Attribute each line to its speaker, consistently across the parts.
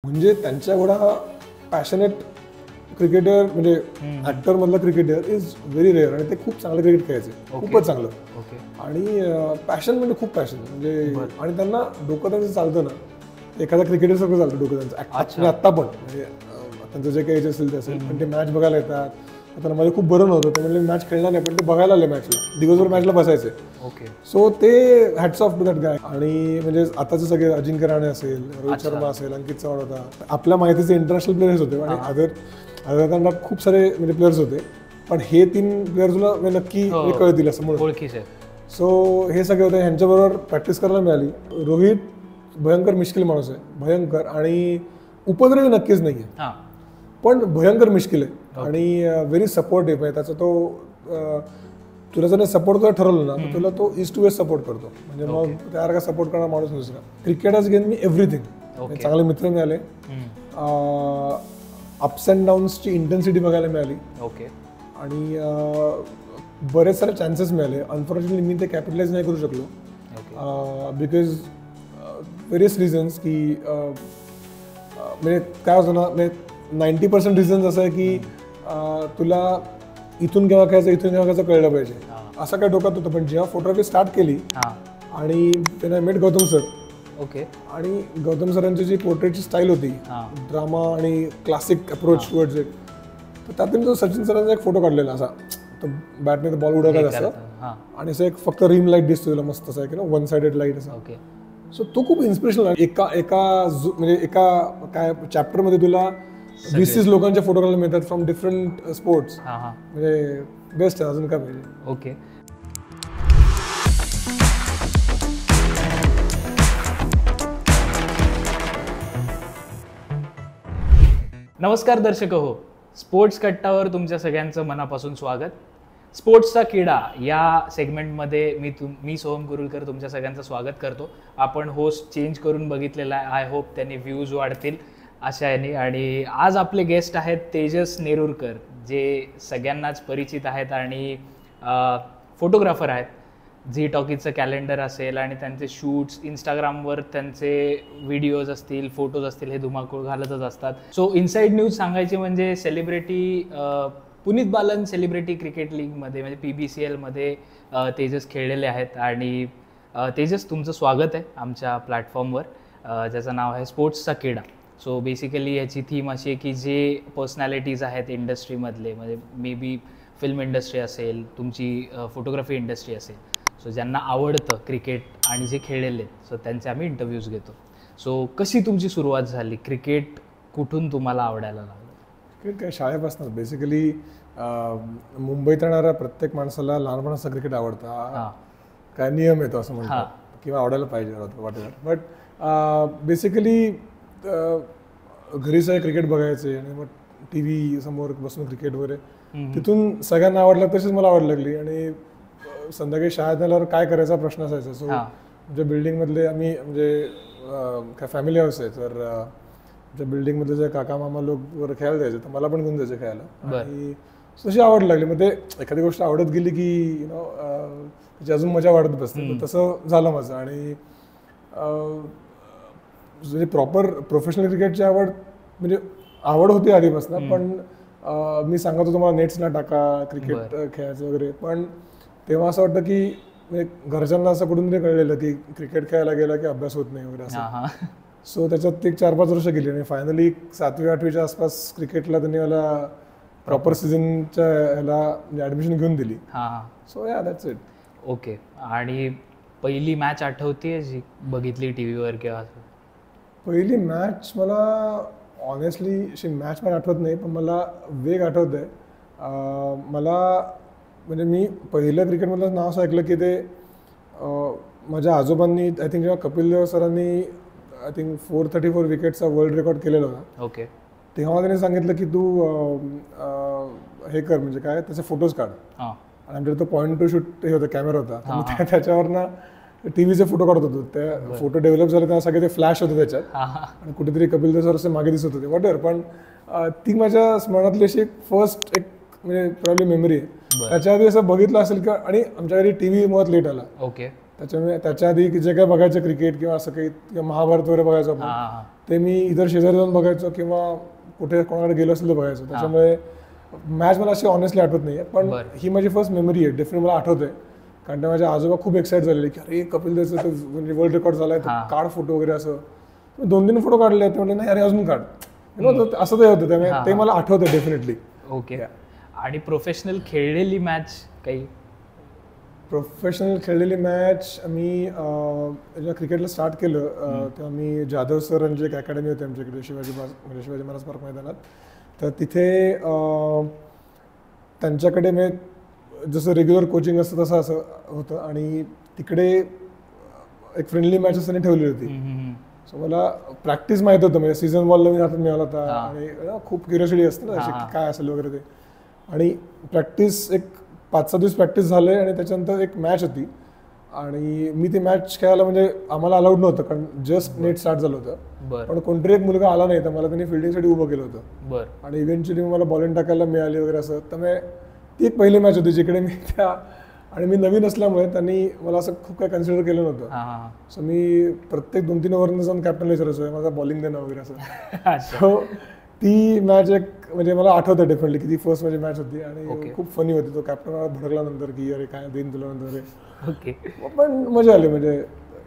Speaker 1: म्हणजे त्यांच्या एवढा पॅशनेट क्रिकेटर म्हणजे ऍक्टर मधला क्रिकेटर इज व्हेरी रेअर आणि ते खूप चांगलं क्रिकेट खेळायचे, खूपच चांगलं. आणि पॅशन म्हणजे खूप पॅशन म्हणजे आणि त्यांना डोकं त्यांचं चालतं ना, एखादा क्रिकेटर सगळं चालतं डोकं त्यांचं आत्ता पण म्हणजे त्यांचं जे काही असेल ते असेल, पण ते मॅच बघायला येतात. आता माझं खूप बरं नव्हतं तर म्हणजे मॅच खेळणार नाही, पण ते बघायला आले मॅचला, दिवसभर मॅचला बसायचे. सो ते hats off to that guy. आणि म्हणजे आताचे सगळे अजिंक्य राणे असेल, रोहित शर्मा असेल, अंकित चव्हाण होता, आपल्या माहितीचे इंटरनॅशनल प्लेयर्स होते आणि अदर खूप सारे म्हणजे प्लेयर्स होते, पण हे 3 प्लेयर्स तुला नक्की कळतील असं म्हणून. सो हे सगळे होते, ह्यांच्याबरोबर प्रॅक्टिस करायला मिळाली. रोहित भयंकर मिश्किल माणूस आहे, भयंकर, आणि उपद्रवी नक्कीच नाही आहे, पण भयंकर मिश्किल आहे आणि व्हेरी सपोर्टिव्ह आहे. त्याचा तो तुला जर सपोर्ट जर ठरवलं ना तर तुला तो ईस्ट टू वेस्ट सपोर्ट करतो. म्हणजे मग त्यासारखा सपोर्ट करणारा माणूस दुसरा. Cricket has given me everything. चांगले मित्र मिळाले, अप्स अँड डाऊन्सची इंटेन्सिटी बघायला मिळाली आणि बरेच सारे चान्सेस मिळाले. अनफॉर्च्युनेटली मी ते कॅपिटलाइज नाही करू शकलो बिकॉज व्हेरियस रिझन्स की म्हणजे काय होतं ना, म्हणजे 90% रिझन्स असं आहे की तुला इथून केव्हा खेळायचं इथून केव्हा खेळायचं कळलं पाहिजे, असं काय डोक्यात होतं. पण जेव्हा फोटोग्राफी स्टार्ट केली आणि त्यांना मेट गौतम सर, आणि गौतम सरांची जी पोर्ट्रेटची स्टाईल होती, ड्रामा आणि क्लासिक अप्रोच टुवर्ड्स इट, तर त्यातून जो सचिन सरांचा एक फोटो काढलेला असा, तो बॅटने बॉल उडवत असं आणि असं एक फक्त रिम लाईट दिसतो तुला मस्त असं, की वन साइडेड लाईट असं. सो तो खूप इन्स्पिरेशनल आहे. म्हणजे एका काय चॅप्टरमध्ये तुला 20-30 लोकांचे फोटो काढायला मिळतात फ्रॉम डिफरंट स्पोर्ट्स. म्हणजे बेस्ट आहे, अजून काय पाहिजे.
Speaker 2: नमस्कार दर्शक हो, स्पोर्ट्स कट्टावर तुमच्या सगळ्यांचं मनापासून स्वागत. स्पोर्ट्सचा किडा या सेगमेंटमध्ये मी सोहम कुरुलकर तुमच्या सगळ्यांचं स्वागत करतो. आपण होस्ट चेंज करून बघितलेला आहे, आय होप त्यांनी व्ह्यूज वाढतील अशा याने. आणि आज आपले गेस्ट आहेत तेजस नेरुरकर, जे सगळ्यांनाच परिचित आहेत आणि फोटोग्राफर आहेत. झी टॉकीजचं कॅलेंडर असेल आणि त्यांचे शूट्स, इंस्टाग्रामवर त्यांचे व्हिडिओज असतील, फोटोज असतील, हे धुमाकूळ घालतच असतात. सो इनसाइड न्यूज सांगायची म्हणजे celebrity Puneet Balan celebrity cricket लीगमध्ये म्हणजे PBCLमध्ये तेजस खेळलेले आहेत. आणि तेजस, तुमचं स्वागत आहे आमच्या प्लॅटफॉर्मवर, ज्याचं नाव आहे स्पोर्ट्सचा किडा. सो बेसिकली याची थीम अशी आहे की जे पर्सनॅलिटीज आहेत इंडस्ट्रीमधले, म्हणजे मे बी फिल्म इंडस्ट्री असेल, तुमची फोटोग्राफी इंडस्ट्री असेल, सो ज्यांना आवडतं क्रिकेट आणि जे खेळलेले, सो त्यांचे आम्ही इंटरव्ह्यूज घेतो. सो कशी तुमची सुरुवात झाली, क्रिकेट कुठून तुम्हाला आवडायला लागलं?
Speaker 1: क्रिकेट काय शाळेपासूनच बेसिकली. मुंबईत येणाऱ्या प्रत्येक माणसाला लहानपणाचा क्रिकेट आवडतं, काय नियम येतो असं म्हणतात, किंवा आवडायला पाहिजे वाटेवर. बट बेसिकली घरी सगळे क्रिकेट बघायचे आणि मग TV समोर बसून क्रिकेट वगैरे, तिथून सगळ्यांना आवडलं, तशीच मला आवड लागली. आणि संध्याकाळी शाळेत आल्यावर काय करायचा प्रश्न असायचा. सो आमच्या बिल्डिंगमधले आम्ही म्हणजे काय फॅमिली हाऊस आहे, तर आमच्या बिल्डिंगमधले जे काका मामा लोक वगैरे खेळायला जायचे, तर मला पण घेऊन जायचे खेळायला. आणि तशी आवड लागली. मग ते एखादी गोष्ट आवडत गेली की त्याची अजून मजा वाढत बसते. तसं झालं माझं. आणि म्हणजे प्रॉपर प्रोफेशनल क्रिकेटची आवड म्हणजे आवड होती आधीपासून, पण मी सांगत होतो मला नेट्स ना टाका क्रिकेट खेळायचं वगैरे. पण तेव्हा असं वाटतं की म्हणजे घरच्यांना असं कुठून तरी कळलेलं की क्रिकेट खेळायला गेला की अभ्यास होत नाही वगैरे असं. सो त्याच्यात 4-5 वर्ष गेली आणि फायनली 7वी-8वीच्या आसपास क्रिकेटला त्यांनी मला प्रॉपर सीझनच्या ह्याला ॲडमिशन घेऊन दिली. सो या दॅट्स इट.
Speaker 2: ओके. आणि पहिली मॅच आठवते जी बघितली टीव्हीवर किंवा?
Speaker 1: पहिली मॅच मला ऑनेस्टली अशी मॅच मला आठवत नाही, पण मला वेग आठवत आहे. मला म्हणजे मी पहिलं क्रिकेटमधलं नाव असं ऐकलं की ते माझ्या आजोबांनी आय थिंक जेव्हा कपिल देव सरांनी आय थिंक 434 विकेटचा वर्ल्ड रेकॉर्ड केलेला होता, तेव्हा त्यांनी सांगितलं की तू हे कर, म्हणजे काय त्याचे फोटोज काढ. आणि आमच्याकडे तो पॉईंट टू शूट हे होतं, कॅमेरा होता, त्याच्यावरनं टीव्हीचे फोटो काढत होतो. त्या फोटो डेव्हलप झाले तेव्हा सगळे ते फ्लॅश होते त्याच्यात, आणि कुठेतरी कपिल देव सर असे मागे दिसत होते वॉटेवर. पण ती माझ्या स्मरणातली अशी फर्स्ट एक म्हणजे प्रॉब्लेम मेमरी आहे. त्याच्या आधी असं बघितलं असेल का, आणि आमच्या घरी TV मुळात लेट आला, त्याच्यामुळे त्याच्या आधी जे काही बघायचं क्रिकेट किंवा असं काही किंवा महाभारत वगैरे बघायचो आपण,
Speaker 2: हा
Speaker 1: ते मी इतर शेजारी जाऊन बघायचो किंवा कुठे कोणाकडे गेलो असेल तर बघायचो. त्याच्यामुळे मॅच मला अशी ऑनेस्टली आठवत नाही पण ही माझी फर्स्ट मेमरी आहे. डेफिनेटली मला आठवत आहे, कारण त्या माझ्या आजोबा खूप एक्साइट झालेले की अरे कपिल देवचं म्हणजे वर्ल्ड रेकॉर्ड झालाय, काढ फोटो वगैरे. असं 2-3 फोटो काढले ते म्हणजे नाही अरे अजून काढ, असं ते होतं. त्यामुळे ते मला आठवतं डेफिनेटली.
Speaker 2: ओके. आणि प्रोफेशनल खेळलेली मॅच काही?
Speaker 1: प्रोफेशनल खेळलेली मॅच मी जेव्हा क्रिकेटला स्टार्ट केलं तेव्हा मी जाधव सरांची एक अकॅडमी होती आमच्याकडे शिवाजी महाराज पार्क मैदानात. तर तिथे त्यांच्याकडे मी जसं रेग्युलर कोचिंग असतं तसं असं होतं आणि तिकडे एक फ्रेंडली मॅचेस त्यांनी ठेवली होती. सो मला प्रॅक्टिस माहीत होतं, म्हणजे सीझन बॉल नवीन हातात मिळाला होता आणि खूप क्युरियोसिटी असते ना काय असेल वगैरे ते. आणि प्रॅक्टिस एक 5-6 दिवस प्रॅक्टिस झाले आणि त्याच्यानंतर एक मॅच होती आणि मी ती मॅच खेळायला म्हणजे आम्हाला अलाउड नव्हतं कारण जस्ट नेट स्टार्ट झालं होतं. पण कोणतरी एक मुलगा आला नाही तर मला त्यांनी फिल्डिंगसाठी उभं केलं होतं आणि इव्हेंच्युअली मला बॉलिंग टाकायला मिळाली वगैरे असं. त्यामुळे ती एक पहिली मॅच होती जिकडे मी आणि मी नवीन असल्यामुळे त्यांनी मला असं खूप काही कन्सिडर केलं नव्हतं. सो मी प्रत्येक 2-3 ओव्हरनं जाऊन कॅप्टनला विचारायचो माझा बॉलिंग देणं वगैरे असं. सो ती मॅच एक म्हणजे मला आठवतं डेफिनेटली की ती फर्स्ट माझी मॅच होती आणि खूप फनी होती. तो कॅप्टन मला भडकला नंतर की अरे काय देईन तुला नंतर. ओके. पण मजा आली म्हणजे.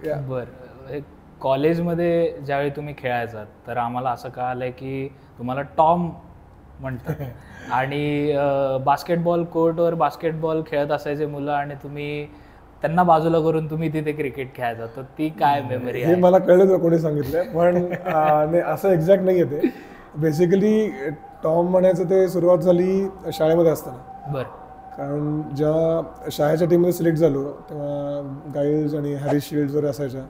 Speaker 2: बरं, कॉलेजमध्ये ज्यावेळी तुम्ही खेळायचा तर आम्हाला असं कळालंय की तुम्हाला टॉम म्हणतात आणि बास्केटबॉल कोर्टवर बास्केटबॉल खेळत असायचे मुलं आणि तुम्ही त्यांना बाजूला करून तुम्ही तिथे क्रिकेट खेळायचा. तर ती काय मेमरी आहे?
Speaker 1: हे मला कळलं कोणी सांगितलं पण असं एक्झॅक्ट नाही आहे ते. बेसिकली टॉम म्हणायचं ते सुरुवात झाली शाळेमध्ये असताना.
Speaker 2: बरं.
Speaker 1: कारण जेव्हा शाळेच्या टीममध्ये सिलेक्ट झालो तेव्हा गाईल्स आणि हॅरिस शिल्ड्स वगैरे असायच्या.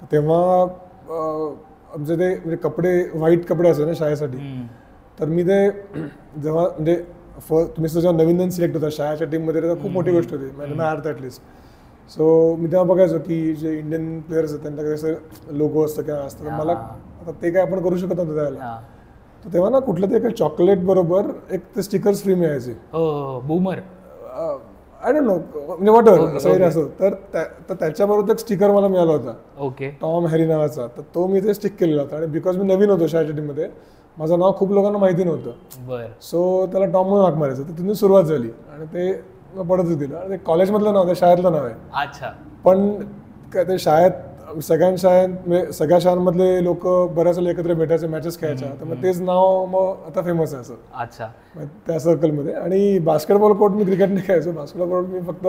Speaker 1: तर तेव्हा आमचे ते म्हणजे कपडे व्हाईट कपडे असायचे ना शाळेसाठी. तर मी ते जेव्हा म्हणजे तुम्ही जेव्हा नवीन सिलेक्ट होता शाळेच्या टीममध्ये तर खूप मोठी गोष्ट होती माझ्या अर्थ ॲटलिस्ट. सो मी तेव्हा बघायचो की जे इंडियन प्लेयर्स आहेत त्यांच्याकडे असं लोगो असतं किंवा असतं. तर मला आता ते काय आपण करू शकत नव्हतं त्यावेळेला. तर तेव्हा ना कुठलं ते एका चॉकलेट बरोबर एक ते स्टिकर्स फ्री मिळायचे.
Speaker 2: बूमर
Speaker 1: आय डोंट नो म्हणजे वॉटर असं असं. तर त्याच्याबरोबर एक स्टिकर मला मिळाला होता.
Speaker 2: ओके.
Speaker 1: टॉम हॅरी नावाचा. तर तो मी ते स्टिक केलेला होता आणि बिकॉज मी नवीन होतो शाळेच्या टीममध्ये माझं नाव खूप लोकांना माहिती नव्हतं. सो त्याला टॉम म्हणून हाक मारायचं. तर तिथून सुरुवात झाली आणि ते पडतच दिलं. आणि ते कॉलेजमधलं नाव, ते शाळेतलं नाव आहे.
Speaker 2: अच्छा.
Speaker 1: पण काय ते शाळेत सगळ्या शाळांमधले लोक बऱ्याच वेळा एकत्र भेटायचे, मॅचेस खेळायच्या. तर मग तेच नाव मग आता फेमस आहे असं.
Speaker 2: अच्छा.
Speaker 1: त्या सर्कलमध्ये. आणि बास्केटबॉल कोर्ट मी क्रिकेट नाही खेळायचो. बास्केटबॉल कोर्ट मी फक्त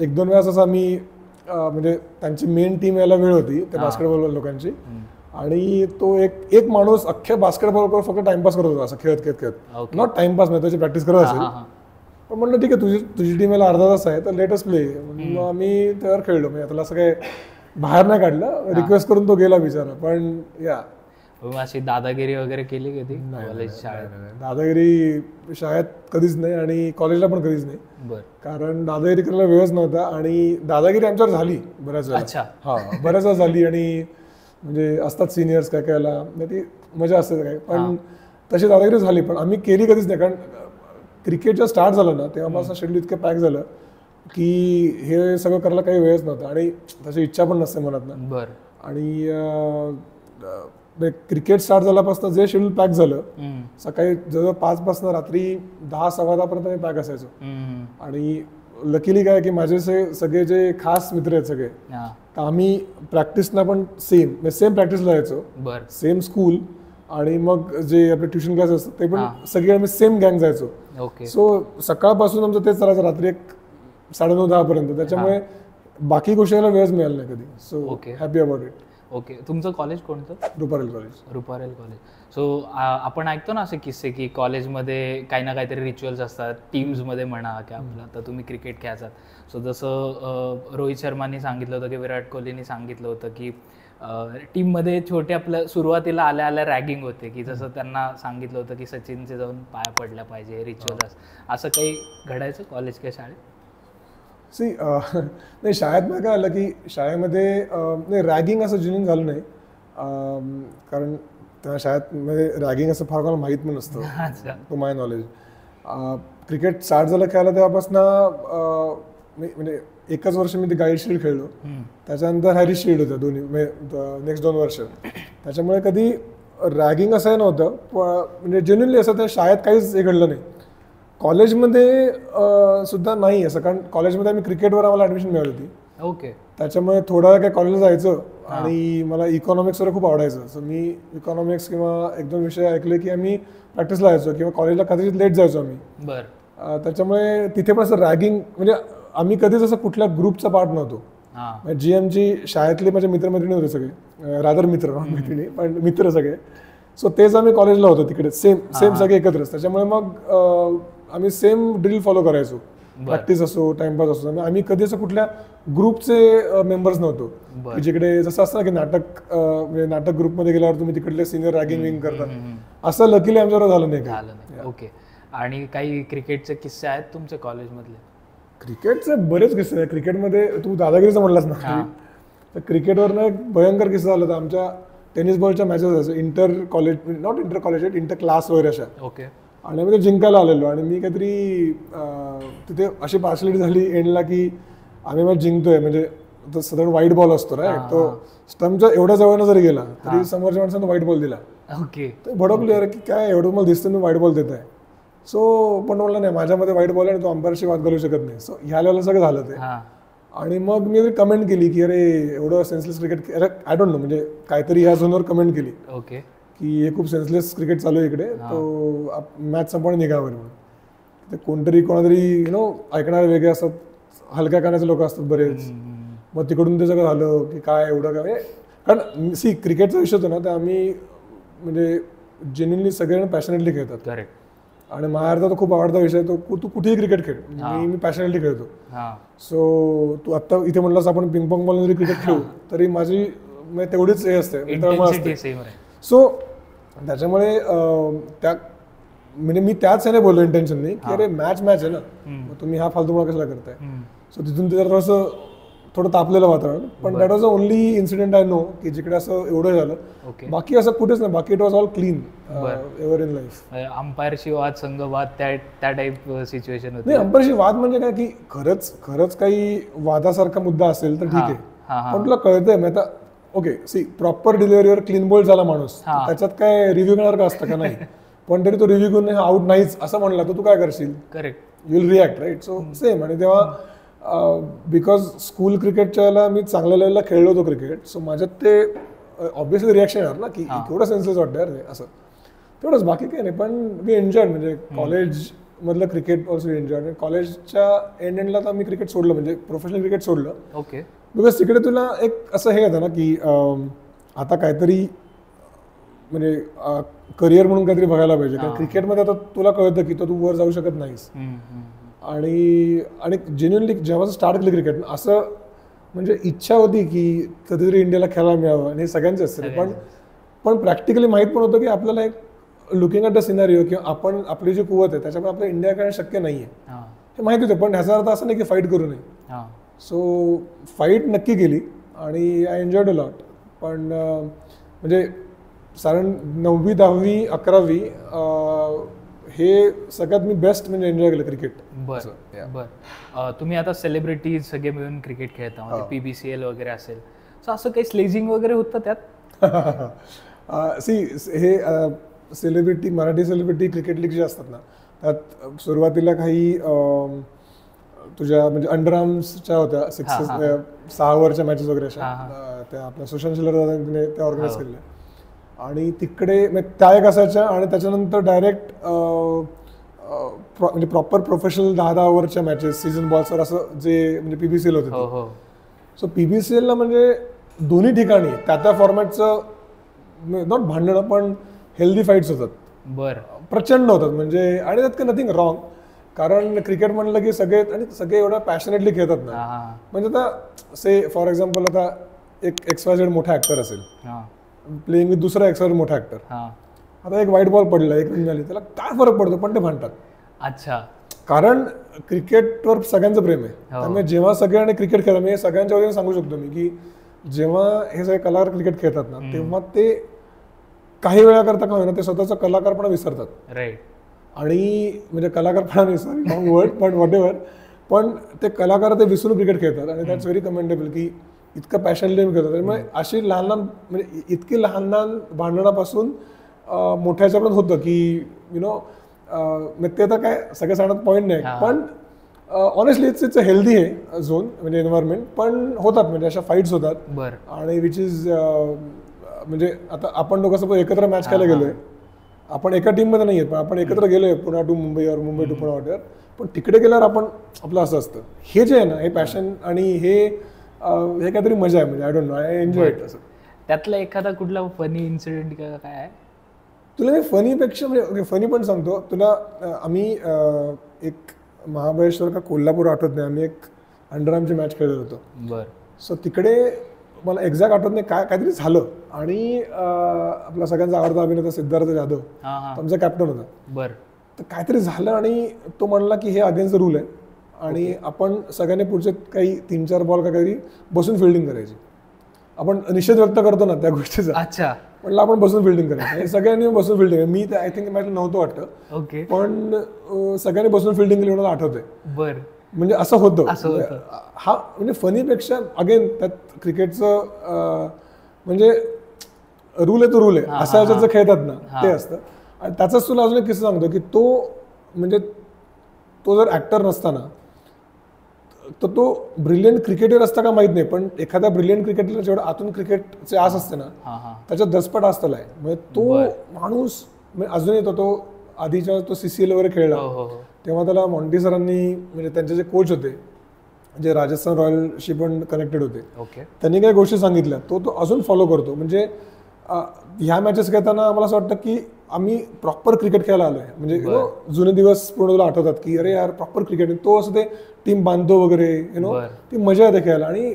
Speaker 1: 1-2 वेळास असा मी म्हणजे त्यांची मेन टीम यायला वेळ होती त्या बास्केटबॉल लोकांची आणि तो एक माणूस अख्ख्या बास्केटबॉल कोर्ट फक्त टाइमपास करत होता असं खेळत. नॉट टाइमपास नाही, त्याची प्रॅक्टिस करत असेल. पण म्हणलं ठीक आहे तुझी टीम याला अर्धा तास आहे तर लेटच प्ले. मग आम्ही त्यावर खेळलो. म्हणजे त्याला असं काही बाहेर नाही काढलं, रिक्वेस्ट करून तो गेला बिचारा. पण
Speaker 2: अशी दादागिरी वगैरे केली कधी शाळेत?
Speaker 1: दादागिरी शाळेत कधीच नाही आणि कॉलेजला पण कधीच नाही. कारण दादागिरी करायला वेळच नव्हता आणि दादागिरी आमच्यावर झाली बऱ्याच वेळा. बऱ्याच वेळा झाली आणि म्हणजे असतात सिनियर्स काय कायला ती मजा असते काय. पण तशी दादागिरी झाली पण आम्ही केली कधीच नाही. कारण क्रिकेट जेव्हा स्टार्ट झालं ना तेव्हापासून शेड्यूल इतकं पॅक झालं की हे सगळं करायला काही वेळच नव्हता आणि तशी इच्छा पण नसते मनात ना. आणि क्रिकेट स्टार्ट झाल्यापासून जे शेड्यूल पॅक झालं सकाळी जवळ 5 पासून रात्री 10-10:15 पर्यंत मी पॅक असायचो. आणि लकीली काय की माझे सगळे जे खास मित्र आहेत सगळे तर आम्ही प्रॅक्टिसला पण सेम प्रॅक्टिसला यायचो, सेम स्कूल आणि मग जे आपले ट्युशन क्लास असतात ते पण सगळे आम्ही सेम गँग जायचो. सो सकाळपासून आमचं तेच चालायचं रात्री 9:30-10 पर्यंत. त्याच्यामुळे बाकी गोष्टीला वेळच मिळाला नाही कधी. So happy about it.
Speaker 2: Okay. तुमचं कॉलेज कोणतं?
Speaker 1: Ruparel college.
Speaker 2: Ruparel college. So आपण ऐकतो ना असे किस्से की कॉलेजमध्ये काही ना काहीतरी रिच्युअल्स असतात टीम्समध्ये म्हणा की आपला. तर तुम्ही क्रिकेट खेळायचात. सो जसं रोहित शर्मानी सांगितलं होतं की विराट कोहलीनी सांगितलं होतं की टीममध्ये छोटे आपल्या सुरुवातीला आल्या रॅगिंग होते की जसं त्यांना सांगितलं होतं की सचिनचे जाऊन पाया पडल्या पाहिजे रिच्युअल्स. असं काही घडायचं कॉलेज किंवा शाळेत?
Speaker 1: नाही शाळेत मला काय आलं की शाळेमध्ये नाही रॅगिंग असं जिनिंग झालं नाही. कारण त्या शाळेत म्हणजे रॅगिंग असं फार मला माहीत पण नसतं to my knowledge. Cricket start झालं खेळायला तेव्हापासून म्हणजे एकच वर्ष मी ते गाईड शील्ड खेळलो. त्याच्यानंतर हॅरिस शील्ड होतं दोन्ही नेक्स्ट 2 वर्ष. त्याच्यामुळे कधी रॅगिंग असं नव्हतं, म्हणजे जेन्युनली असं त्या शाळेत काहीच हे घडलं नाही. कॉलेजमध्ये सुद्धा नाही असं, कारण कॉलेजमध्ये आम्ही क्रिकेटवर आम्हाला ॲडमिशन मिळाली होती.
Speaker 2: ओके.
Speaker 1: त्याच्यामुळे थोडा काय कॉलेजला जायचं आणि मला इकॉनॉमिक्स वगैरे खूप आवडायचं. सो मी इकॉनॉमिक्स किंवा 1-2 विषय ऐकले की आम्ही प्रॅक्टिसला जायचो किंवा कॉलेजला कदाचित लेट जायचो आम्ही.
Speaker 2: बरं.
Speaker 1: त्याच्यामुळे तिथे पण असं रॅगिंग, म्हणजे आम्ही कधीच असं कुठल्या ग्रुपचा पार्ट नव्हतो. जी आमची शाळेतले माझे मित्रमैत्रिणी होते सगळे, रादर मित्र मैत्रिणी पण मित्र सगळे. सो तेच आम्ही कॉलेजला होतो तिकडे, सेम सगळे एकत्रच. त्याच्यामुळे मग आम्ही सेम ड्रिल फॉलो करायचो, प्रॅक्टिस असो टाइमपास असो. आम्ही कधी असं कुठल्या ग्रुपचे मेंबर्स नव्हतो, जिकडे जसं असतं ना की म्हणजे नाटक ग्रुपमध्ये गेल्यावर तुम्ही तिकडले सिनियर रॅगिंग विंग करतात, असं लकीली आमच्यावर झालं नाही.
Speaker 2: ओके. आणि काही क्रिकेटचे किस्से आहेत तुमच्या कॉलेजमधले?
Speaker 1: क्रिकेटचे बरेच किस्से आहेत. क्रिकेटमध्ये तू दादागिरीचं म्हणलास ना, तर क्रिकेटवरनं एक भयंकर किस्सा झाला होता. आमच्या टेनिस बॉलच्या मॅचेस असायचे, inter college, not inter college, inter class वगैरे अशा.
Speaker 2: ओके.
Speaker 1: आणि आम्ही ते जिंकायला आलेलो आणि मी काहीतरी तिथे अशी पार्सलिटी झाली एंडला की आम्ही मॅच जिंकतोय, म्हणजे साधारण वाईट बॉल असतो राईट, तो स्टंपच्या एवढ्या जवळ जरी गेला तरी समोरच्या माणसानं वाईट बॉल दिला.
Speaker 2: ओके.
Speaker 1: तर भडकले अरे की काय एवढं मला दिसतं मी वाईट बॉल देत आहे. सो पण म्हणलं नाही, माझ्यामध्ये वाईट बॉल आहे आणि तो अंपायरशी वाद घालू शकत नाही. सो ह्या लेवलला सगळं झालं ते. आणि मग मी कमेंट केली की अरे एवढं सेन्सलेस क्रिकेट, अरे आय डोंट नो, म्हणजे काहीतरी ह्या झोनवर कमेंट केली.
Speaker 2: ओके.
Speaker 1: की हे खूप सेन्सलेस क्रिकेट चालू आहे इकडे, तो मॅच संपवून निघावर म्हणून. ते कोणतरी कोणातरी ऐकणारे वेगळे असतात, हलक्या कानाचे लोक असतात बरेच. मग तिकडून ते सगळं झालं की काय एवढं काय, कारण क्रिकेटचा विषय होता ना, तर आम्ही म्हणजे जेन्युनली सगळेजण पॅशनेटली खेळतात.
Speaker 2: करेक्ट.
Speaker 1: आणि माझ्या तो खूप आवडता विषय, तो तू कुठेही क्रिकेट खेळ, मी पॅशनेटली खेळतो. सो तू आत्ता इथे म्हणलास आपण पिंग पॉंग बॉल जरी क्रिकेट खेळू तरी माझी तेवढीच हे असते. सो त्याच्यामुळे त्या म्हणजे मी त्याच ह्याने बोललो इंटेन्शननी की अरे मॅच आहे ना, तुम्ही हा फालतूपणा कशाला करताय. सो तिथून ते थोडंसं तापलेलं वातावरण. पण that was a only incident I know की जिकडे असं एवढं झालं. बाकी असं कुठेच नाही, बाकी it was all clean ever in life.
Speaker 2: अंपायरशी वाद, संघवाद, त्या टाईप सिच्युएशन होती.
Speaker 1: नाही, अंपायरशी वाद म्हणजे काय की खरंच काही वादासारखा मुद्दा असेल तर ठीक आहे, पण तुला कळतंय मग आता ओके प्रॉपर डिलिव्हरीवर क्लीन बोल्ड झाला माणूस, त्याच्यात काय रिव्ह्यू घेणार का असतं का नाही. पण तरी तो रिव्ह्यू घेऊन आउट नाहीच असं म्हणला तर तू काय करशील.
Speaker 2: Correct.
Speaker 1: You will react right. So same. आणि तेव्हा बिकॉज स्कूल क्रिकेटच्या वेळेला मी चांगल्या लेवलला खेळलो होतो क्रिकेट, सो माझ्यात ते ऑब्व्हियसली रिॲक्शन येणार ना की केवढं सेन्सेस वाटतं यार असं, तेवढंच, बाकी काही नाही. पण मी एन्जॉय, म्हणजे कॉलेजमधलं क्रिकेट ऑल्सो एन्जॉय. कॉलेजच्या एंडला तर मी क्रिकेट सोडलं, म्हणजे प्रोफेशनल क्रिकेट सोडलं. ओके. बिकॉज तिकडे तुला एक असं हे येतं ना की आता काहीतरी म्हणजे करिअर म्हणून काहीतरी बघायला पाहिजे, कारण क्रिकेटमध्ये आता तुला कळतं की तू वर जाऊ शकत नाहीस. आणि जेन्युअनली जेव्हा स्टार्ट केलं क्रिकेट असं म्हणजे इच्छा होती की कधीतरी इंडियाला खेळायला मिळावं, आणि हे सगळ्यांचे असते. पण प्रॅक्टिकली माहीत पण होतं की आपल्याला एक लुकिंग ॲट द सिनारिओ किंवा आपली जी कुवत आहे त्याच्यामुळे आपलं इंडिया खेळणं शक्य नाही आहे हे माहिती होतं. पण ह्याचा अर्थ असं नाही की फाईट करू नये. सो फाईट नक्की केली आणि आय एन्जॉयड अ लॉट. पण म्हणजे साधारण 9वी 10वी 11वी हे सगळ्यात मी बेस्ट म्हणजे एन्जॉय केलं क्रिकेट.
Speaker 2: बरं. तुम्ही आता सेलिब्रिटीज सगळे मिळून क्रिकेट खेळता, PBCL वगैरे असेल, सो असं काही स्लेजिंग वगैरे होतं त्यात?
Speaker 1: हे celebrity, Marathi celebrity cricket league जे असतात ना, त्यात सुरुवातीला काही तुझ्या म्हणजे अंडर आर्म्सच्या होत्या 6 ओव्हरच्या मॅचेस वगैरे अशा, त्या आपल्या सुशांत शिल्लर त्या ऑर्गनाईज केलेल्या. आणि तिकडे त्या एक असायच्या, आणि त्याच्यानंतर डायरेक्ट म्हणजे प्रॉपर प्रोफेशनल 10-10 ओव्हरच्या मॅचेस, सीझन बॉल्सवर असं जे म्हणजे PBCL होतं. सो PBCLला म्हणजे दोन्ही ठिकाणी त्या फॉर्मॅटचं नॉट भांडणं पण हेल्दी फाईट्स होतात.
Speaker 2: बरं.
Speaker 1: प्रचंड होतात म्हणजे. आणि त्यात काही नथिंग रॉंग, कारण क्रिकेट म्हणलं की सगळे एवढं पॅशनेटली खेळतात ना. म्हणजे आता फॉर एक्झाम्पल आता एक XYZ मोठा ऍक्टर असेल प्लेइंग विथ दुसरा XYZ मोठा ऍक्टर, आता एक व्हाईट बॉल पडला, एक रन झाली, त्याला काय फरक पडतो, पण ते भांडतात.
Speaker 2: अच्छा.
Speaker 1: कारण क्रिकेटवर सगळ्यांचं प्रेम आहे. त्यामुळे जेव्हा सगळ्यांनी क्रिकेट खेळतात, मी सगळ्यांच्या वतीने सांगू शकतो मी की जेव्हा हे सगळे कलाकार क्रिकेट खेळतात ना, तेव्हा ते काही वेळा करता का होईना ते स्वतःचा कलाकारपणा विसरतात.
Speaker 2: राईट.
Speaker 1: आणि म्हणजे कलाकारपणा नाही, सॉरी रॉंग वर्ड, पण व्हॉट एव्हर, पण ते कलाकार ते विसरून क्रिकेट खेळतात आणि दॅट्स व्हेरी कमेंडेबल की इतकं पॅशनली खेळतात. त्यामुळे अशी लहान लहान म्हणजे इतकी लहान लहान भांडणापासून मोठ्या ह्याच्यापर्यंत होतं की यु नो ते आता काय सगळ्या सांगण्यात पॉईंट नाही, पण ऑनेस्टली इट्स अ हेल्दी आहे झोन म्हणजे एन्व्हायरमेंट. पण होतात म्हणजे अशा फाईट्स होतात आणि विच इज म्हणजे आता आपण लोक सपोज एकत्र मॅच खेळायला गेलोय, आपण एका टीममध्ये नाही आहेत पण आपण एकत्र गेलोय पुणा टू मुंबई और मुंबई टू पुणा वॉटर, पण तिकडे गेल्यावर आपण आपलं असं असतं. हे जे आहे ना हे पॅशन आणि हे काहीतरी मजा आहे म्हणजे I don't know, I enjoy it. असं
Speaker 2: त्यातला एखादा कुठला फनी इन्सिडेंट काय आहे
Speaker 1: तुला? मी फनीपेक्षा म्हणजे फनी पण सांगतो तुला. आम्ही एक महाबळेश्वर का कोल्हापूर आठवत नाही, आम्ही एक अंडरआर्मची मॅच खेळत होतो.
Speaker 2: बरं.
Speaker 1: सो तिकडे मला एक्झॅक्ट आठवत नाही काहीतरी झालं आणि आपला सगळ्यांचा आवडता अभिनेता सिद्धार्थ जाधव आमचा कॅप्टन होता.
Speaker 2: बरं.
Speaker 1: तर काहीतरी झालं आणि तो म्हणला की हे अगेन्स्ट द रूल आहे आणि आपण सगळ्यांनी पुढचे काही 3-4 बॉल का काहीतरी बसून फिल्डिंग करायची. आपण निषेध व्यक्त करतो ना त्या गोष्टीचा.
Speaker 2: अच्छा.
Speaker 1: म्हटलं आपण बसून फिल्डिंग करायचं, सगळ्यांनी बसून fielding. Me I think match नव्हतं वाटतं,
Speaker 2: ओके,
Speaker 1: पण सगळ्यांनी बसून फिल्डिंग केली म्हणून आठवतंय.
Speaker 2: बरं.
Speaker 1: म्हणजे असं होतं. हा म्हणजे फनीपेक्षा अगेन त्यात क्रिकेटचं म्हणजे रूल आहे तो रूल आहे अशा ह्याच्यात जर खेळतात ना ते असतं. आणि त्याचाच तुला अजून एक किस्सा सांगतो की तो म्हणजे तो जर ऍक्टर नसताना तर तो ब्रिलियंट क्रिकेटर असता का माहित नाही, पण एखाद्या ब्रिलियंट क्रिकेटरला जेवढं आतून क्रिकेटचे आस असते ना त्याच्यात दसपट असतला आहे. म्हणजे तो माणूस म्हणजे अजून येतो तो आधीच्या तो CCL वगैरे खेळला तेव्हा त्याला मॉन्टी सरांनी म्हणजे त्यांचे जे कोच होते जे राजस्थान रॉयलशी पण कनेक्टेड होते, त्यांनी काही गोष्टी सांगितल्या तो अजून फॉलो करतो. म्हणजे ह्या मॅचेस खेळताना आम्हाला असं वाटतं की आम्ही प्रॉपर क्रिकेट खेळायला आलोय. म्हणजे जुने दिवस पूर्ण तुला आठवतात की अरे यार प्रॉपर क्रिकेट. तो असं ते टीम बांधतो वगैरे ती मजा येते खेळायला आणि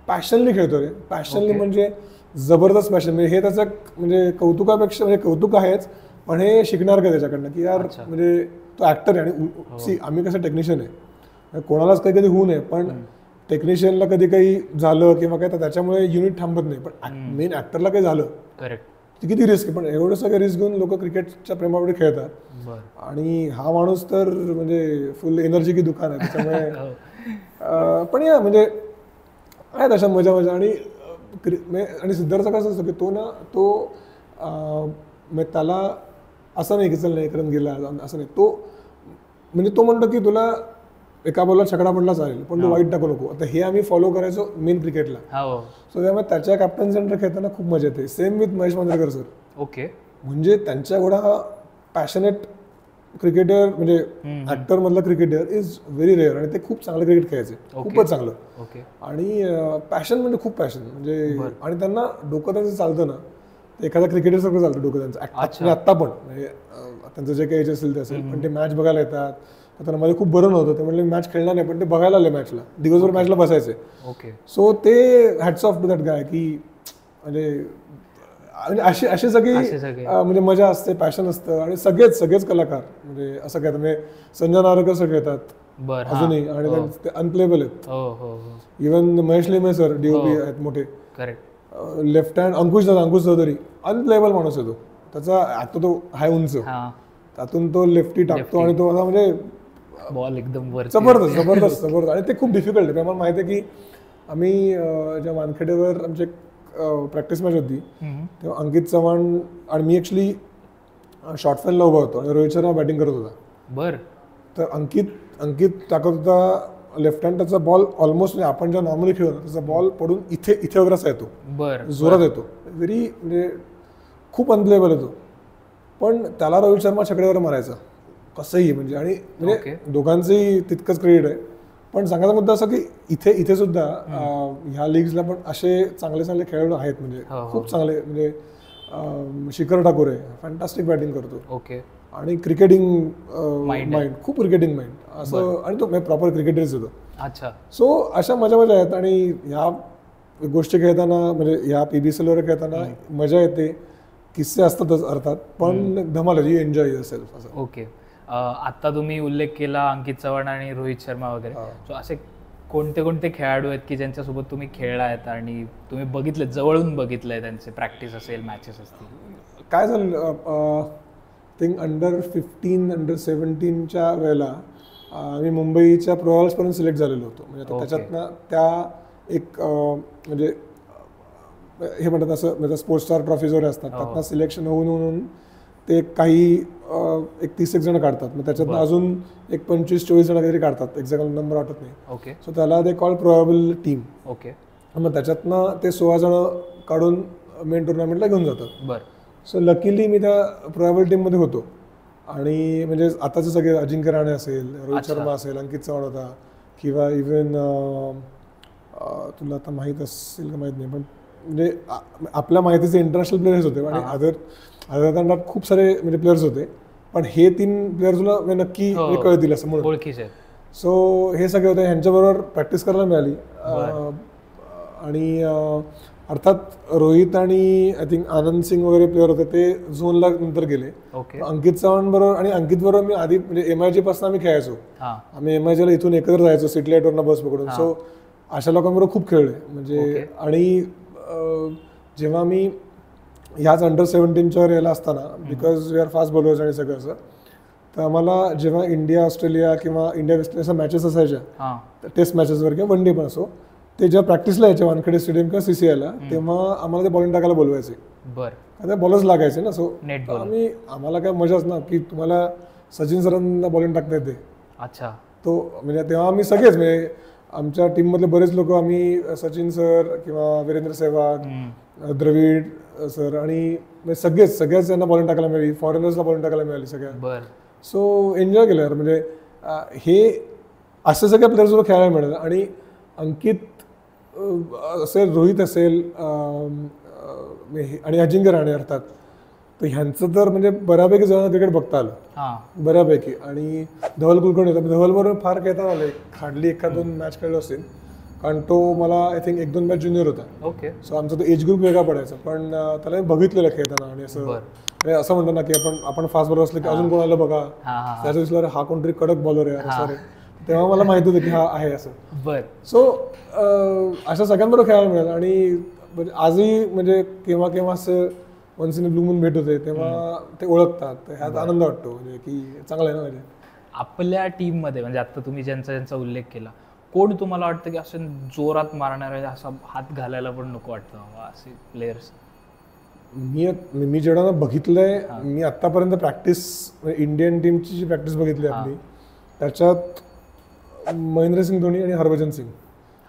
Speaker 1: पॅशनली खेळतो रे. पॅशनली म्हणजे जबरदस्त पॅशन. म्हणजे हे त्याचं म्हणजे कौतुकापेक्षा म्हणजे कौतुक आहेच, पण हे शिकणार का त्याच्याकडनं की यार म्हणजे तो ऍक्टर आहे. आणि आम्ही कसं टेक्निशियन आहे, कोणालाच काही कधी होऊ नये, पण टेक्निशियनला कधी काही झालं किंवा काय तर त्याच्यामुळे युनिट थांबत नाही, पण मेन ऍक्टरला काही झालं किती रिस्क आहे. पण एवढं सगळं रिस्क घेऊन लोक क्रिकेटच्या प्रेमापुढे खेळतात आणि हा माणूस तर म्हणजे फुल एनर्जी की दुकान आहे त्याच्यामुळे. पण या म्हणजे आहेत अशा मजा मजा. आणि सिद्धार्थचं कसं असतं की तो त्याला असं नाही की चल नाही करत गेला असं नाही. तो म्हणजे तो म्हणतो की तुला एका बॉलला छकडा पडला चालेल पण तू वाईट टाकू नको. आता हे आम्ही फॉलो करायचो मेन क्रिकेटला. सो त्यामुळे त्याच्या कॅप्टन सेंटर खेळताना खूप मजा येते. Same with Mahesh Manjrekar sir.
Speaker 2: Okay. म्हणजे
Speaker 1: त्यांच्या एवढा पॅशनेट क्रिकेटर म्हणजे ऍक्टर मधला क्रिकेटर इज व्हेरी रेअर आणि ते खूप चांगलं क्रिकेट खेळायचे, खूपच चांगलं. आणि पॅशन म्हणजे खूप पॅशन म्हणजे. आणि त्यांना डोकं त्यांचं चालतं ना एखाद्या क्रिकेटर सारखं चालतं डोकं त्यांचं. आत्ता पण म्हणजे त्यांचं जे काही एज असेल ते असेल, पण ते मॅच बघायला येतात. आता मला खूप बरं नव्हतं ते म्हणले मॅच खेळणार नाही, पण ते बघायला आले मॅचला, दिवसभर मॅचला बसायचे. सो ते hats off to that guy की म्हणजे अशी सगळी म्हणजे मजा असते, पॅशन असतं. आणि सगळेच कलाकार म्हणजे असं काय म्हणजे संजय नारळकर सर खेळतात अजूनही आणि ते अनप्लेबल आहेत. Even Mahesh Limaye sir DOP आहेत मोठे. Left hand Ankush Chaudhari unplayable माणूस आहे तो. त्याचा आता तो हाय उंच, त्यातून तो लेफ्टी टाकतो आणि तो असा म्हणजे
Speaker 2: बॉल एकदम
Speaker 1: जबरदस्त. आणि ते खूप डिफिकल्ट आहे. मला माहिती आहे की आम्ही ज्या वानखेडेवर आमची प्रॅक्टिस मॅच होती तेव्हा अंकित चव्हाण आणि मी ॲक्च्युली शॉर्ट फाईलला उभा होतो आणि रोहित शर्मा बॅटिंग करत होता. तर अंकित टाकत होता लेफ्ट हँड. त्याचा बॉल ऑलमोस्ट आपण जेव्हा नॉर्मली खेळतो त्याचा बॉल पडून इथे वगैरे असा येतो, जोरात येतो. व्हेरी म्हणजे खूप अनप्लेबल येतो. पण त्याला रोहित शर्मा छकड्यावर मारायचा कसंही म्हणजे. आणि म्हणजे दोघांचंही तितकंच क्रेडिट आहे. पण सांगायचा मुद्दा असा की इथे सुद्धा ह्या लीग्सला पण असे चांगले खेळाडू आहेत म्हणजे खूप चांगले. म्हणजे शिखर ठाकूर आहे, फॅन्टास्टिक बॅटिंग करतो. आणि क्रिकेटिंग माइंड, खूप क्रिकेटिंग माइंड असं. आणि तो प्रॉपर क्रिकेटरच होतो. सो अशा मजा आहेत. आणि ह्या गोष्टी खेळताना म्हणजे ह्या PBCL वगैरे खेळताना मजा येते. किस्से असतातच अर्थात, पण धमाल यू एन्जॉय युअरसेल्फ असं.
Speaker 2: ओके. आता तुम्ही उल्लेख केला अंकित चव्हाण आणि रोहित शर्मा वगैरे. सो असे कोणते खेळाडू आहेत की ज्यांच्यासोबत तुम्ही खेळला आहेत आणि तुम्ही बघितले, जवळून बघितलंय त्यांचे प्रॅक्टिस असेल, मॅचेस असतील?
Speaker 1: काय झालं थिंक अंडर 15 अंडर 17च्या वेळेला मी मुंबईच्या प्रोवाल्सपर्यंत सिलेक्ट झालेलो होतो. म्हणजे आता त्याच्यातनं त्या एक म्हणजे हे म्हणतात असं म्हणजे स्पोर्ट्स स्टार ट्रॉफीज वगैरे असतात त्यातनं सिलेक्शन होऊन ते काही एक 30 जण काढतात. मग त्याच्यातनं अजून एक 25-24 जण काहीतरी काढतात, एक्झॅक्ट नंबर आठवत नाही.
Speaker 2: ओके.
Speaker 1: सो त्याला ते कॉल प्रोबेबल टीम.
Speaker 2: ओके.
Speaker 1: मग त्याच्यातनं ते 16 जण काढून मेन टुर्नामेंटला घेऊन जातात.
Speaker 2: बरं.
Speaker 1: सो लकीली मी त्या प्रोबेबल टीममध्ये होतो. आणि म्हणजे आताचे सगळे अजिंक्य राणे असेल, रोहित शर्मा असेल, अंकित चव्हाण होता, किंवा इव्हन तुला आता माहीत असेल का माहीत नाही, पण म्हणजे आपल्या माहितीचे इंटरनॅशनल प्लेयर्स होते आणि अदर खूप सारे म्हणजे प्लेयर्स होते. पण हे 3 प्लेयर्स तुला नक्की कळतील असं म्हणून
Speaker 2: ओळखीचे.
Speaker 1: सो हे सगळे होते, ह्यांच्याबरोबर प्रॅक्टिस करायला मिळाली. आणि अर्थात रोहित आणि आय थिंक आनंद सिंग वगैरे प्लेअर होते ते झोनला नंतर गेले. अंकित चव्हाण बरोबर आणि अंकित बरोबर मी आधी म्हणजे MIG पासून आम्ही खेळायचो. आम्ही MIG ला इथून एकत्र जायचो सिटी लाईटवरनं बस पकडून. सो अशा लोकांबरोबर खूप खेळले म्हणजे. आणि जेव्हा मी ह्याच अंडर 17च्या याला असताना because we are fast bowlers आणि सगळं असं, तर आम्हाला जेव्हा इंडिया ऑस्ट्रेलिया किंवा इंडिया वेस्ट इंडिज मॅचेस असायच्या टेस्ट मॅचेसवर किंवा वन डे पण असो, ते जेव्हा प्रॅक्टिसला यायचे वानखेडे स्टेडियम किंवा CCIला, तेव्हा आम्हाला ते बॉलिंग टाकायला बोलवायचे. बरं. बॉलर्स लागायचे ना. सो आम्हाला काय मजाच ना की तुम्हाला सचिन सरांना बॉलिंग टाकता येते.
Speaker 2: अच्छा. तो
Speaker 1: म्हणजे तेव्हा आम्ही सगळेच म्हणजे आमच्या टीममधले बरेच लोक आम्ही सचिन सर किंवा वीरेंद्र सेहवाग, द्रविड सर आणि सगळ्याच यांना बॉलिंग टाकायला मिळाली, फॉरेनर्सला बॉलिंग टाकायला मिळाली सगळ्या. सो एन्जॉय केलं यार. म्हणजे हे असे सगळ्या प्लेयर्सबरोबर खेळायला मिळालं. आणि अंकित असेल, रोहित असेल आणि अजिंक्य राणे अर्थात, तर ह्यांचं तर म्हणजे बऱ्यापैकी जणांना क्रिकेट बघता आलं बऱ्यापैकी. आणि धवल कुलकर्णी होता, धवलबरोबर फार खेळता आलं, हार्डली 1-2 मॅच खेळलो असेल, कारण तो मला आय थिंक 1-2 मॅच ज्युनियर होता.
Speaker 2: ओके. सो
Speaker 1: आमचा तो एज ग्रुप वेगळा पडायचा, पण त्याला मी बघितलेलं खेळताना. आणि असं म्हणतो ना की आपण फास्ट बॉलर असलं की अजून कोणाला बघा, त्याच्या दिसला हा कोणतरी कडक बॉलर आहे सॉरी, तेव्हा मला माहिती होतं की हा आहे असं.
Speaker 2: बरं.
Speaker 1: सो अशा सगळ्यांबरोबर खेळायला मिळालं. आणि आजही म्हणजे केव्हा केव्हा असं once in a blue moon भेट होते तेव्हा ते ओळखतात. ह्यात आनंद वाटतो म्हणजे की चांगलं आहे ना. म्हणजे
Speaker 2: आपल्या टीममध्ये म्हणजे आता तुम्ही ज्यांचा उल्लेख केला, कोण तुम्हाला वाटतं की असं जोरात मारणारे, असा हात घालायला पण नको वाटतं असे प्लेयर्स?
Speaker 1: मी जेवढा बघितलंय, मी आतापर्यंत प्रॅक्टिस इंडियन टीमची जी प्रॅक्टिस बघितली आपली, त्याच्यात महेंद्रसिंग धोनी आणि हरभजन सिंग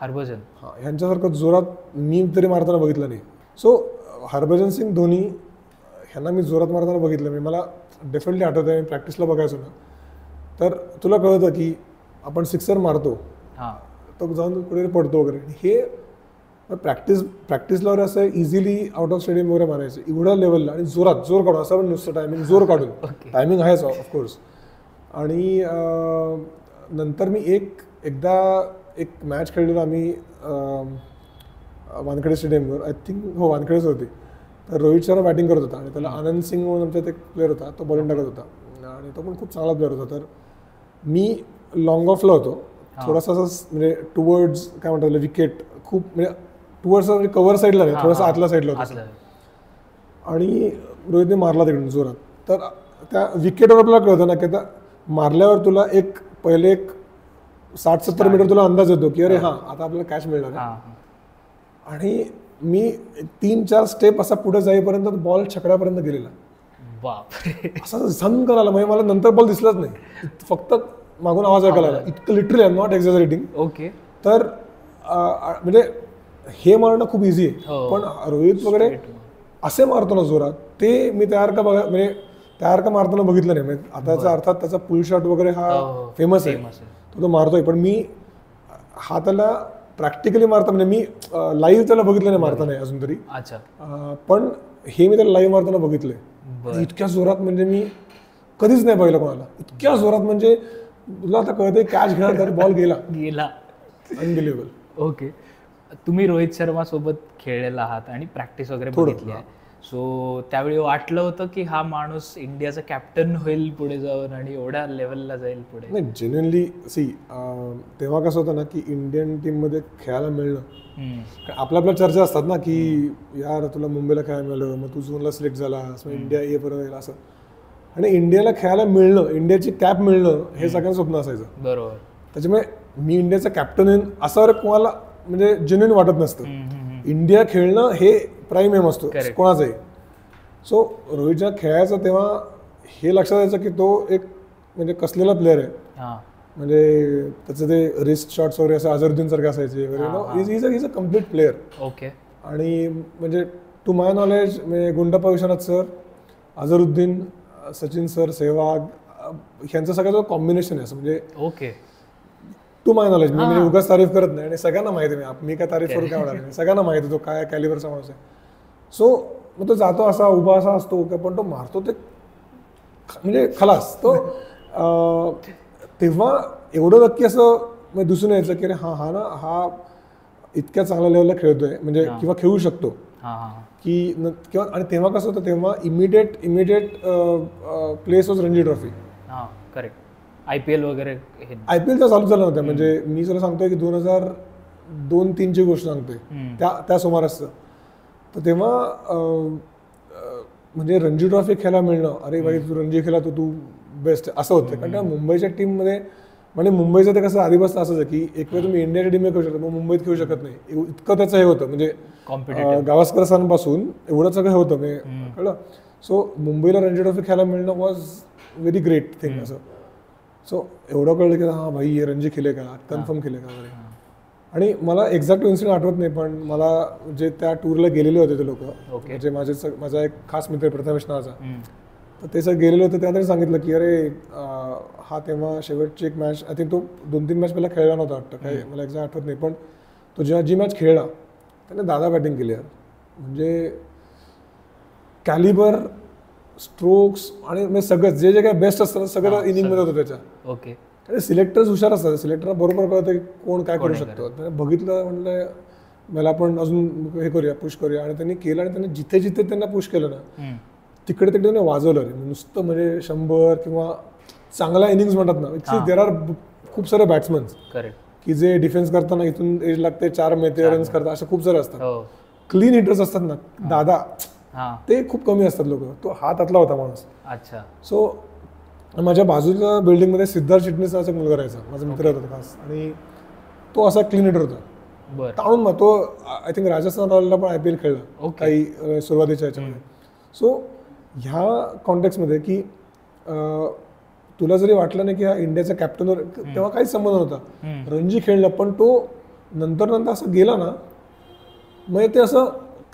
Speaker 1: ह्यांच्यासारखं जोरात मी तरी मारताना बघितलं नाही. सो हरभजन सिंग धोनी ह्यांना मी जोरात मारताना बघितलं. मी मला डेफिनेटली आठवतं आहे, मी प्रॅक्टिसला बघायचो ना, तर तुला कळतं की आपण सिक्सर मारतो तो जाऊन कुठे पडतो वगैरे. हे प्रॅक्टिसला वगैरे असं इझिली आउट ऑफ स्टेडियम वगैरे मारायचं एवढ्या लेवलला आणि जोर काढून, असं पण नुसतं टायमिंग जोर काढून, टायमिंग आहेच ऑफकोर्स. आणि नंतर मी एकदा एक मॅच खेळलेलो आम्ही वानखेडे स्टेडियमवर, आय थिंक वानखेडेच होती. तर रोहित शर्मा बॅटिंग करत होता आणि त्याला आनंद सिंग म्हणून आमच्यात एक प्लेअर होता, तो बॉलिंग टाकत होता आणि तो पण खूप चांगला प्लेअर होता. तर मी लॉंग ऑफला होतो थोडासा म्हणजे टुवर्ड्स काय म्हणतात विकेट, खूप म्हणजे टुवर्ड्स म्हणजे कव्हर साईडला नाही, थोडासा आतल्या साईडला होता. आणि रोहितने मारला तिकडून जोरात. तर त्या विकेटवर आपल्याला कळतं ना की आता मारल्यावर तुला पहिले 60-70 मीटर तुला अंदाज येतो की अरे हा आता आपल्याला कॅच मिळणार आहे. आणि मी 3-4 स्टेप असा पुढे जाईपर्यंत बॉल छकड्यापर्यंत गेलेला. असं झन करायला म्हणजे मला नंतर बॉल दिसलाच नाही, फक्त मागून आवाज ऐकायला आला. इतकं literally I am not एक्झॅजरेटिंग.
Speaker 2: Okay.
Speaker 1: तर म्हणजे हे मारणं खूप इझी आहे, पण रोहित वगैरे असे मारतो ना जोरात, ते मी तयार का मारताना बघितलं नाही. म्हणजे आताचा अर्थात त्याचा पुल शॉट वगैरे हा फेमस आहे, तो मारतोय, पण मी हा त्याला प्रॅक्टिकली मारता म्हणजे मी लाईव्ह त्याला बघितलं नाही मारता नाही अजून तरी. पण हे मी त्याला लाईव्ह मारताना बघितलंय. इतक्या जोरात म्हणजे मी कधीच नाही बघितलं कोणाला इतक्या जोरात. म्हणजे तुला आता कळतंय कॅच घेणार तर बॉल गेला. अनबिलिव्हेबल.
Speaker 2: ओके. तुम्ही रोहित शर्मा सोबत खेळलेला आहात आणि प्रॅक्टिस वगैरे बघितली आहे. सो त्यावेळी वाटलं होतं की हा माणूस इंडियाचा कॅप्टन होईल पुढे जाऊन आणि एवढ्या लेवलला जाईल पुढे?
Speaker 1: नाही, जेन्युइनली तेव्हा कसं होतं ना की इंडियन टीममध्ये खेळायला मिळणं, आपल्या चर्चा असतात ना की यार तुला मुंबईला खेळायला मिळालं, मग तू झोनला सिलेक्ट झाला, इंडिया ये परत येईल असं. आणि इंडियाला खेळायला मिळणं, इंडियाची कॅप मिळणं हे सगळ्यांचं स्वप्न असायचं.
Speaker 2: बरोबर.
Speaker 1: त्याच्यामुळे मी इंडियाचा कॅप्टन येईन असं कोणाला म्हणजे जेन्युइन वाटत नसतं. इंडिया खेळणं हे प्राईम एम असतो कोणाचाही. सो रोहितच्या खेळायचं तेव्हा हे लक्षात यायचं की तो एक म्हणजे कसलेला प्लेअर आहे. म्हणजे त्याचं ते रिस्ट शॉट्स वगैरे असं अझरुद्दीन सारखे असायचे वगैरे. Is a complete player.
Speaker 2: Okay.
Speaker 1: आणि म्हणजे टू माय नॉलेज म्हणजे गुंडाप्पा विश्वनाथ सर, अझरुद्दीन, सचिन सर, सेहवाग ह्यांचं सगळ्याचं कॉम्बिनेशन आहे असं म्हणजे.
Speaker 2: ओके.
Speaker 1: टू माय नॉलेज मी म्हणजे उगाच तारीफ करत नाही आणि सगळ्यांना माहिती आहे. मी काय तारीफ करू काय होणार, सगळ्यांना माहिती आहे तो काय कॅलिबरचा माणूस आहे. सो मग तो जातो असा उभा असा असतो पण तो मारतो ते म्हणजे खलास तो. तेव्हा एवढं नक्की असं दिसून यायचं की अरे हा इतक्या चांगल्या लेवलला खेळतोय म्हणजे किंवा खेळू शकतो की किंवा. आणि तेव्हा कसं होतं, तेव्हा immediate place was Ranji trophy.
Speaker 2: Correct. IPL वगैरे
Speaker 1: IPL तर चालू झालं नव्हतं. म्हणजे मी जरा सांगतोय की 2002-03 गोष्ट सांगतोय त्या सुमारास. तर तेव्हा म्हणजे रणजी ट्रॉफी खेळायला मिळणं, अरे बाई तू रणजी खेळला तू बेस्ट असं होतं. कारण त्या मुंबईच्या टीममध्ये म्हणजे मुंबईचं ते कसं आधीपासून असंच की एक वेळ तुम्ही इंडियाच्या टीममध्ये खेळू शकता मग मुंबईत खेळू शकत नाही, इतकं त्याचं हे होतं. म्हणजे गावस्कर सरांपासून एवढं सगळं हे होतं म्हणजे कळलं. सो मुंबईला रणजी ट्रॉफी खेळायला मिळणं वॉज व्हेरी ग्रेट थिंग असं. सो एवढं कळलं की हा भाई हे रणजी खेळे का, कन्फर्म खेळे का वगैरे. आणि मला एक्झॅक्ट इन्सिडेंट आठवत नाही पण मला जे त्या टूरला गेलेले होते ते लोक म्हणजे माझा एक खास मित्र प्रथमेश नावाचा, तर ते सगळं गेलेले होते. त्यानंतर सांगितलं की अरे हा तेव्हा शेवटची एक मॅच आय थिंक तो 2-3 मॅच पहिला खेळला नव्हता वाटतं, काही मला एक्झॅक्ट आठवत नाही. पण तो जेव्हा जी मॅच खेळला त्याने दादा बॅटिंग केली यार. म्हणजे कॅलिबर, स्ट्रोक्स आणि सगळं जे जे काही बेस्ट असतं सगळं इनिंगमध्ये होतं त्याच्या.
Speaker 2: ओके.
Speaker 1: आणि सिलेक्टर्स हुशार असतात, सिलेक्टरला बरोबर कळतं की कोण काय करू शकतो. बघितलं म्हटलं मला आपण अजून हे करूया, पुश करूया. आणि त्यांनी केलं आणि त्यांनी जिथे जिथे त्यांना पुश केलं ना तिकडे तिकडे त्यांनी वाजवलं रे. नुसतं म्हणजे 100 किंवा चांगल्या इनिंग्स म्हणतात ना. देर आर खूप सारे बॅट्समन की जे डिफेन्स करताना इथून एज लागते 4 मेते रन्स करतात, असे खूप सारे असतात. क्लीन हिटर्स असतात ना दादा, ते खूप कमी असतात लोक. तो हा त्यातला होता माणूस.
Speaker 2: अच्छा.
Speaker 1: सो माझ्या बाजूच्या बिल्डिंगमध्ये सिद्धार्थ चिटणीस नावाचा मुलगा राहायचा, माझा मित्र होता खास. आणि तो असा क्लीन हिटर होता ताणून. मग तो आय थिंक राजस्थान रॉयलला पण IPL खेळला काही सुरुवातीच्या ह्याच्यामध्ये. सो ह्या कॉन्टेक्समध्ये की तुला जरी वाटलं नाही की हा इंडियाचा कॅप्टनवर तेव्हा काहीच संबंध नव्हता, रणजी खेळला, पण तो नंतर असं गेला ना मग ते असं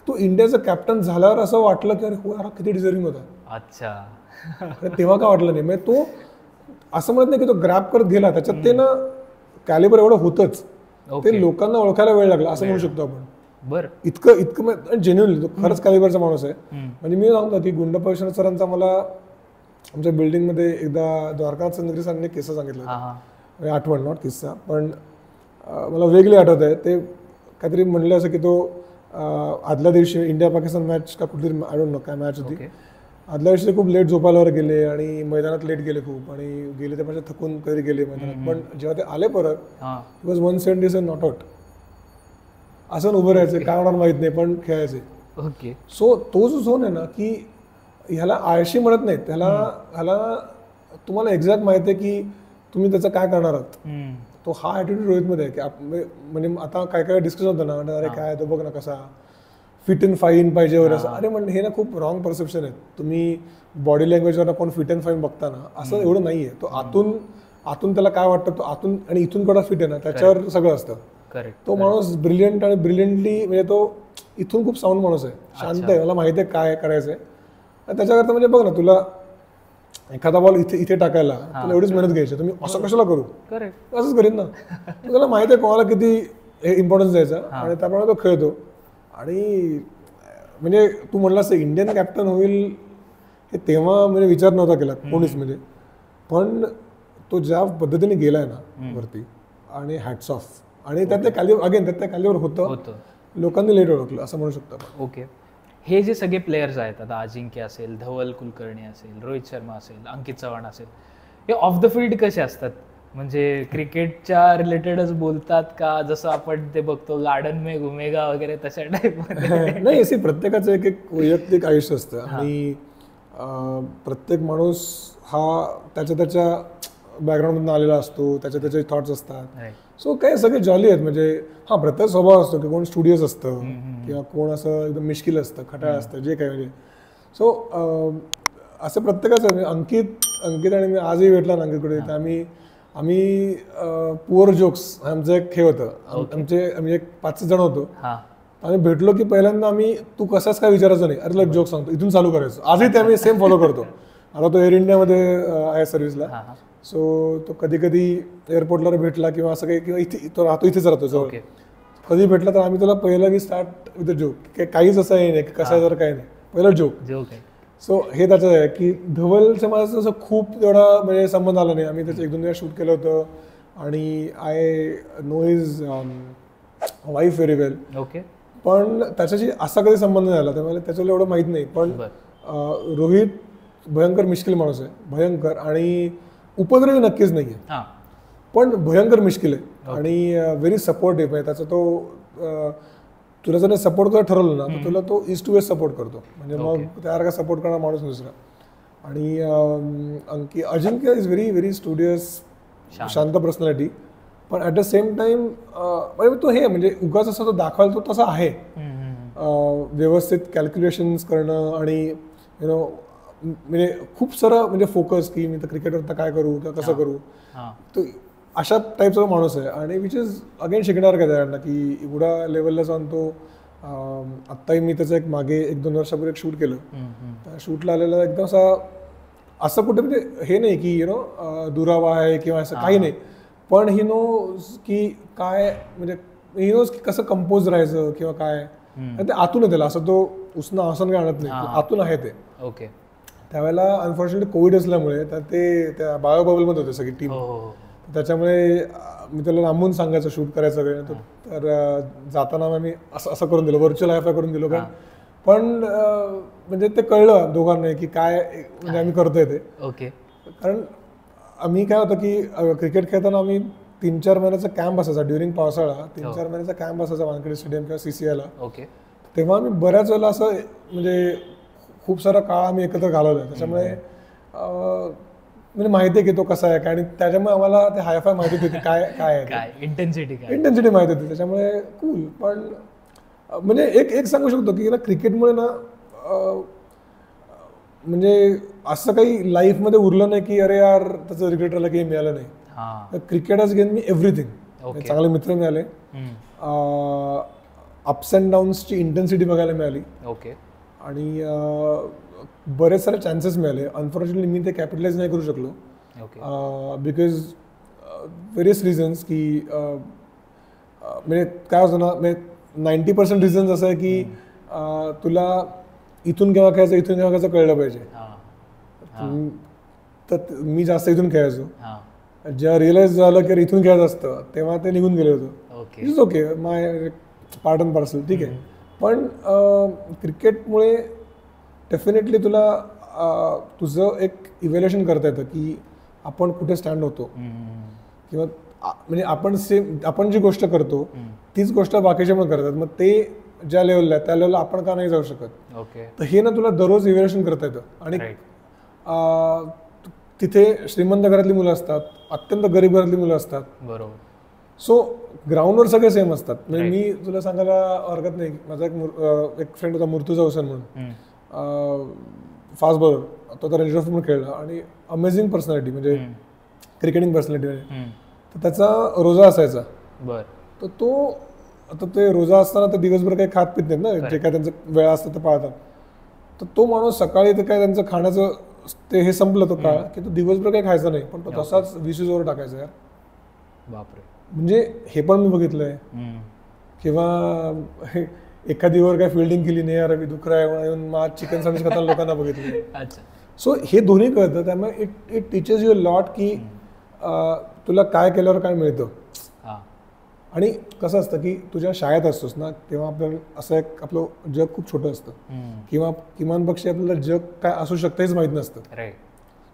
Speaker 1: तो इंडियाचा कॅप्टन झाल्यावर असं वाटलं की अरे हो यार किती डिझर्विंग होता.
Speaker 2: अच्छा.
Speaker 1: तेव्हा का वाटलं नाही. म्हणजे तो असं म्हणत नाही की तो ग्रॅब करत गेला, त्याच्यात ते ना कॅलिबर एवढं होतच, ते लोकांना ओळखायला वेळ लागला असं म्हणू शकतो आपण.
Speaker 2: बरं.
Speaker 1: इतकं जेन्युइनली तो खरंच कॅलिबरचा माणूस आहे. म्हणजे मी सांगतो की गुंडाप्पा विश्वनाथ सरांचा मला आमच्या बिल्डिंगमध्ये एकदा द्वारकानाथ संगरी सरांनी किस्सा सांगितला, आठवण नॉट किस्सा पण मला वेगळी आठवत आहे. ते काहीतरी म्हणलं असं की तो आदल्या दिवशी इंडिया पाकिस्तान मॅच का कुठली आय डोंट नो काय मॅच होती, आदल्या दिवशी खूप लेट झोपायला गेले आणि मैदानात लेट गेले खूप आणि गेले ते म्हणजे थकून कधी गेले मैदानात. पण जेव्हा ते आले परत इट वॉज 177 नॉट आउट. असं उभं राहायचं, काय होणार माहित नाही पण खेळायचे.
Speaker 2: ओके.
Speaker 1: सो तो जो झोन आहे ना की ह्याला आळशी म्हणत नाहीत, ह्याला तुम्हाला एक्झॅक्ट माहिती आहे की तुम्ही त्याचं काय करणार आहात. तो हा ॲटिट्यूड रोहितमध्ये आहे की म्हणजे आता काय काय डिस्कशन होतं ना, अरे काय तो बघ ना कसा फिट अँड फाईन पाहिजे वगैरे असं. अरे म्हणजे हे ना खूप रॉंग परसेप्शन आहे. तुम्ही बॉडी लँग्वेजवर कोण फिट अँड फाईन बघता ना असं एवढं नाही आहे. तो आतून त्याला काय वाटतं तो आतून आणि इथून कडा फिट आहे ना त्याच्यावर सगळं असतं. तो माणूस ब्रिलियंट आणि ब्रिलियंटली म्हणजे तो इथून खूप साऊंड माणूस आहे, शांत आहे, मला माहिती आहे काय करायचं आहे. त्याच्याकरता म्हणजे बघ ना तुला एखादा बॉल इथे टाकायला तुला एवढीच मेहनत घ्यायची, तुम्ही असं कशाला करू, असंच करीन ना. त्याला माहिती आहे कोणाला किती इम्पॉर्टन्स द्यायचा आणि त्याप्रमाणे तो खेळतो. आणि म्हणजे तू म्हणलास इंडियन कॅप्टन होईल हे तेव्हा म्हणजे विचार नव्हता केला कोणीच म्हणजे. पण तो ज्या पद्धतीने गेलाय ना वरती आणि हॅट्स ऑफ. आणि त्यातल्या कॅलिबर होतं, लोकांनी लेट ओळखलं असं म्हणू शकतो आपण.
Speaker 2: ओके. हे जे सगळे प्लेयर्स आहेत, आता अजिंक्य असेल, धवल कुलकर्णी असेल, रोहित शर्मा असेल, अंकित चव्हाण असेल, हे ऑफ द फील्ड कसे असतात? म्हणजे क्रिकेटच्या रिलेटेडच बोलतात का जसं आपण ते बघतो गार्डन में घुमेगा वगैरे तशा टाईप?
Speaker 1: नाही, प्रत्येकाचं एक वैयक्तिक आयुष्य असतं. आणि प्रत्येक माणूस हा त्याच्या बॅकग्राऊंडमधून आलेला असतो, त्याचे थॉट्स असतात. सो काही सगळे जॉली आहेत. म्हणजे हा प्रत्येक स्वभाव असतो की कोण स्टुडिओज असतं किंवा कोण असं एकदम मिश्किल असतं, खटाळ असतं, जे काही म्हणजे. सो असं प्रत्येकाचं म्हणजे अंकित आणि मी आजही भेटला ना अंकितकडे, तर आम्ही पुअर जोक्स आमचं एक हे होतं. आम्ही एक 5 जण होतो. आम्ही भेटलो की पहिल्यांदा तू कसाच काय विचारायचं नाही, अरे जोक सांगतो इथून चालू करायचं. आजही ते आम्ही सेम फॉलो करतो. आता तो एअर इंडियामध्ये आहे सर्व्हिसला. सो तो कधी एअरपोर्टला भेटला किंवा असं काही, किंवा इथे तो राहतो जवळ, कधी भेटला तर आम्ही त्याला पहिलं की स्टार्ट विथ द जोक. काहीच असं आहे नाही कसं जर काही नाही, पहिलं जोक. सो हे त्याचं आहे की धवलचं माझं असं खूप तेवढा म्हणजे संबंध आला नाही. आम्ही त्याचं 1-2 वेळा शूट केलं होतं आणि I know his wife very well. पण त्याच्याशी असा कधी संबंध नाही आला, त्यामुळे त्याच्याला एवढं माहीत नाही. पण रोहित भयंकर मिश्किल माणूस आहे, भयंकर, आणि उपद्रवी नक्कीच नाही आहे, पण भयंकर मिश्किल आहे आणि व्हेरी सपोर्टिव्ह आहे. त्याचा तो तुला जर सपोर्ट करायला ठरवलं ना तर तुला तो ईस्ट टू वेस्ट सपोर्ट करतो. म्हणजे मग त्यासारखा सपोर्ट करणारा माणूस दुसरा. आणि अजिंक्य इज व्हेरी स्टुडियस, शांत पर्सनॅलिटी, पण ॲट द सेम टाइम तो हे म्हणजे उगाच असं तो दाखवायला तो तसा आहे. व्यवस्थित कॅल्क्युलेशन्स करणं आणि म्हणजे खूप सारं म्हणजे फोकस की मी तर क्रिकेटवर काय करू किंवा कसं करू, तो अशा टाईपचा माणूस आहे. आणि विच इज अगेन शिकणार का त्यांना की एवढ्या लेवलला जाऊन तो. आत्ताही मी त्याचं एक मागे 1-2 वर्षापूर्वी एक शूट केलं. त्या शूटला आलेलं एकदम असं कुठे म्हणजे हे नाही की दुरावा आहे किंवा असं काही नाही, पण ही नोज की काय म्हणजे ही नोज की कसं कंपोज राहायचं किंवा काय, ते आतून आहे त्याला. असं तो उसनं आसन काय आणत नाही, आतून आहे ते. त्यावेळेला अनफॉर्च्युनेटली कोविड असल्यामुळे तर ते त्या बायो बबलमध्ये होते सगळी टीम. त्याच्यामुळे मी त्याला लांबून सांगायचं शूट करायचं वेळ, तर जाताना मी असं करून दिलं, व्हर्च्युअल हायफाय करून दिलो. पण म्हणजे ते कळलं दोघांना की काय म्हणजे आम्ही करतोय ते. कारण आम्ही काय होतं की क्रिकेट खेळताना आम्ही 3-4 महिन्याचा कॅम्प असायचा ड्युरिंग पावसाळा. 3-4 महिन्याचा कॅम्प असायचा वानखेडे स्टेडियम किंवा CCIला. तेव्हा आम्ही बऱ्याच वेळेला असं म्हणजे खूप सारा काळ आम्ही एकत्र घालवला. त्याच्यामुळे म्हणजे माहिती आहे की तो कसा आहे काय, आणि त्याच्यामुळे आम्हाला ते हायफाय माहिती होती काय आहे, इंटेन्सिटी माहिती होती. त्याच्यामुळे कूल. पण म्हणजे एक सांगू शकतो की ना क्रिकेटमुळे ना म्हणजे असं काही लाईफमध्ये उरलं नाही की अरे यार त्याचं क्रिकेटरला काही मिळालं नाही. Cricket has given me everything. चांगले मित्र मिळाले, अप्स अँड डाऊन्सची इंटेन्सिटी बघायला मिळाली, आणि बरेच सारे चान्सेस मिळाले. अनफॉर्च्युनेटली मी ते कॅपिटलाइज नाही करू शकलो बिकॉज व्हेरियस रिझन्स की म्हणजे काय होतं ना, म्हणजे 90% रिझन्स असं आहे की तुला इथून केव्हा खेळायचं इथून केव्हा खेळायचं कळलं पाहिजे. तर मी जास्त इथून खेळायचो. जेव्हा रिअलाइज झालं की इथून खेळायचं असतं तेव्हा ते निघून गेलो होतो. It's okay, my part and parcel, ठीक आहे. पण क्रिकेटमुळे डेफिनेटली तुला तुझं एक इव्हॅल्युएशन करता येतं की आपण कुठे स्टँड होतो, किंवा म्हणजे आपण जी गोष्ट करतो तीच गोष्ट बाकीचे पण करतात. मग ते ज्या लेवलला आहे त्या लेवलला आपण का नाही जाऊ शकत. तर हे ना तुला दररोज इव्हॅल्युएशन करता येतं. आणि तिथे श्रीमंत घरातली मुलं असतात, अत्यंत गरीब घरातली मुलं असतात. बरोबर. सो ग्राउंडवर सगळे सेम असतात. म्हणजे मी तुला सांगायला हरकत नाही, माझा एक फ्रेंड होता मुर्तुजा हुसेन म्हणून, फास्ट बॉलर, तो तर रणजी ट्रॉफी म्हणून खेळला आणि अमेझिंग पर्सनॅलिटी, म्हणजे क्रिकेटिंग पर्सनॅलिटी. तर त्याचा रोजा असायचा. तर तो आता ते रोजा असताना तर दिवसभर काही खात पित नाहीत ना, जे काय त्यांचं वेळा असतं ते पाळतात. तर तो माणूस सकाळी ते काय त्यांचं खाण्याचं ते हे संपलं तो काळ की तो दिवसभर काही खायचा नाही, पण तो तसाच 20 ओव्हर टाकायचा यार. बापरे. म्हणजे हे पण मी बघितलंय. किंवा एखादी ओव्हर काय फिल्डिंग केली नाही यार, दुखरा आहे चिकन सँडविच खाताना लोकांना बघितले. सो हे दोन्ही कळतं. त्यामुळे इट टीचेस यू लॉट की तुला काय केल्यावर काय मिळतं. आणि कसं असतं की तुझ्या शाळेत असतोस ना तेव्हा आपल्याला असं एक आपलं जग खूप छोटं असतं, किंवा किमान पक्षी आपल्याला जग काय असू शकतं हेच माहीत नसतं.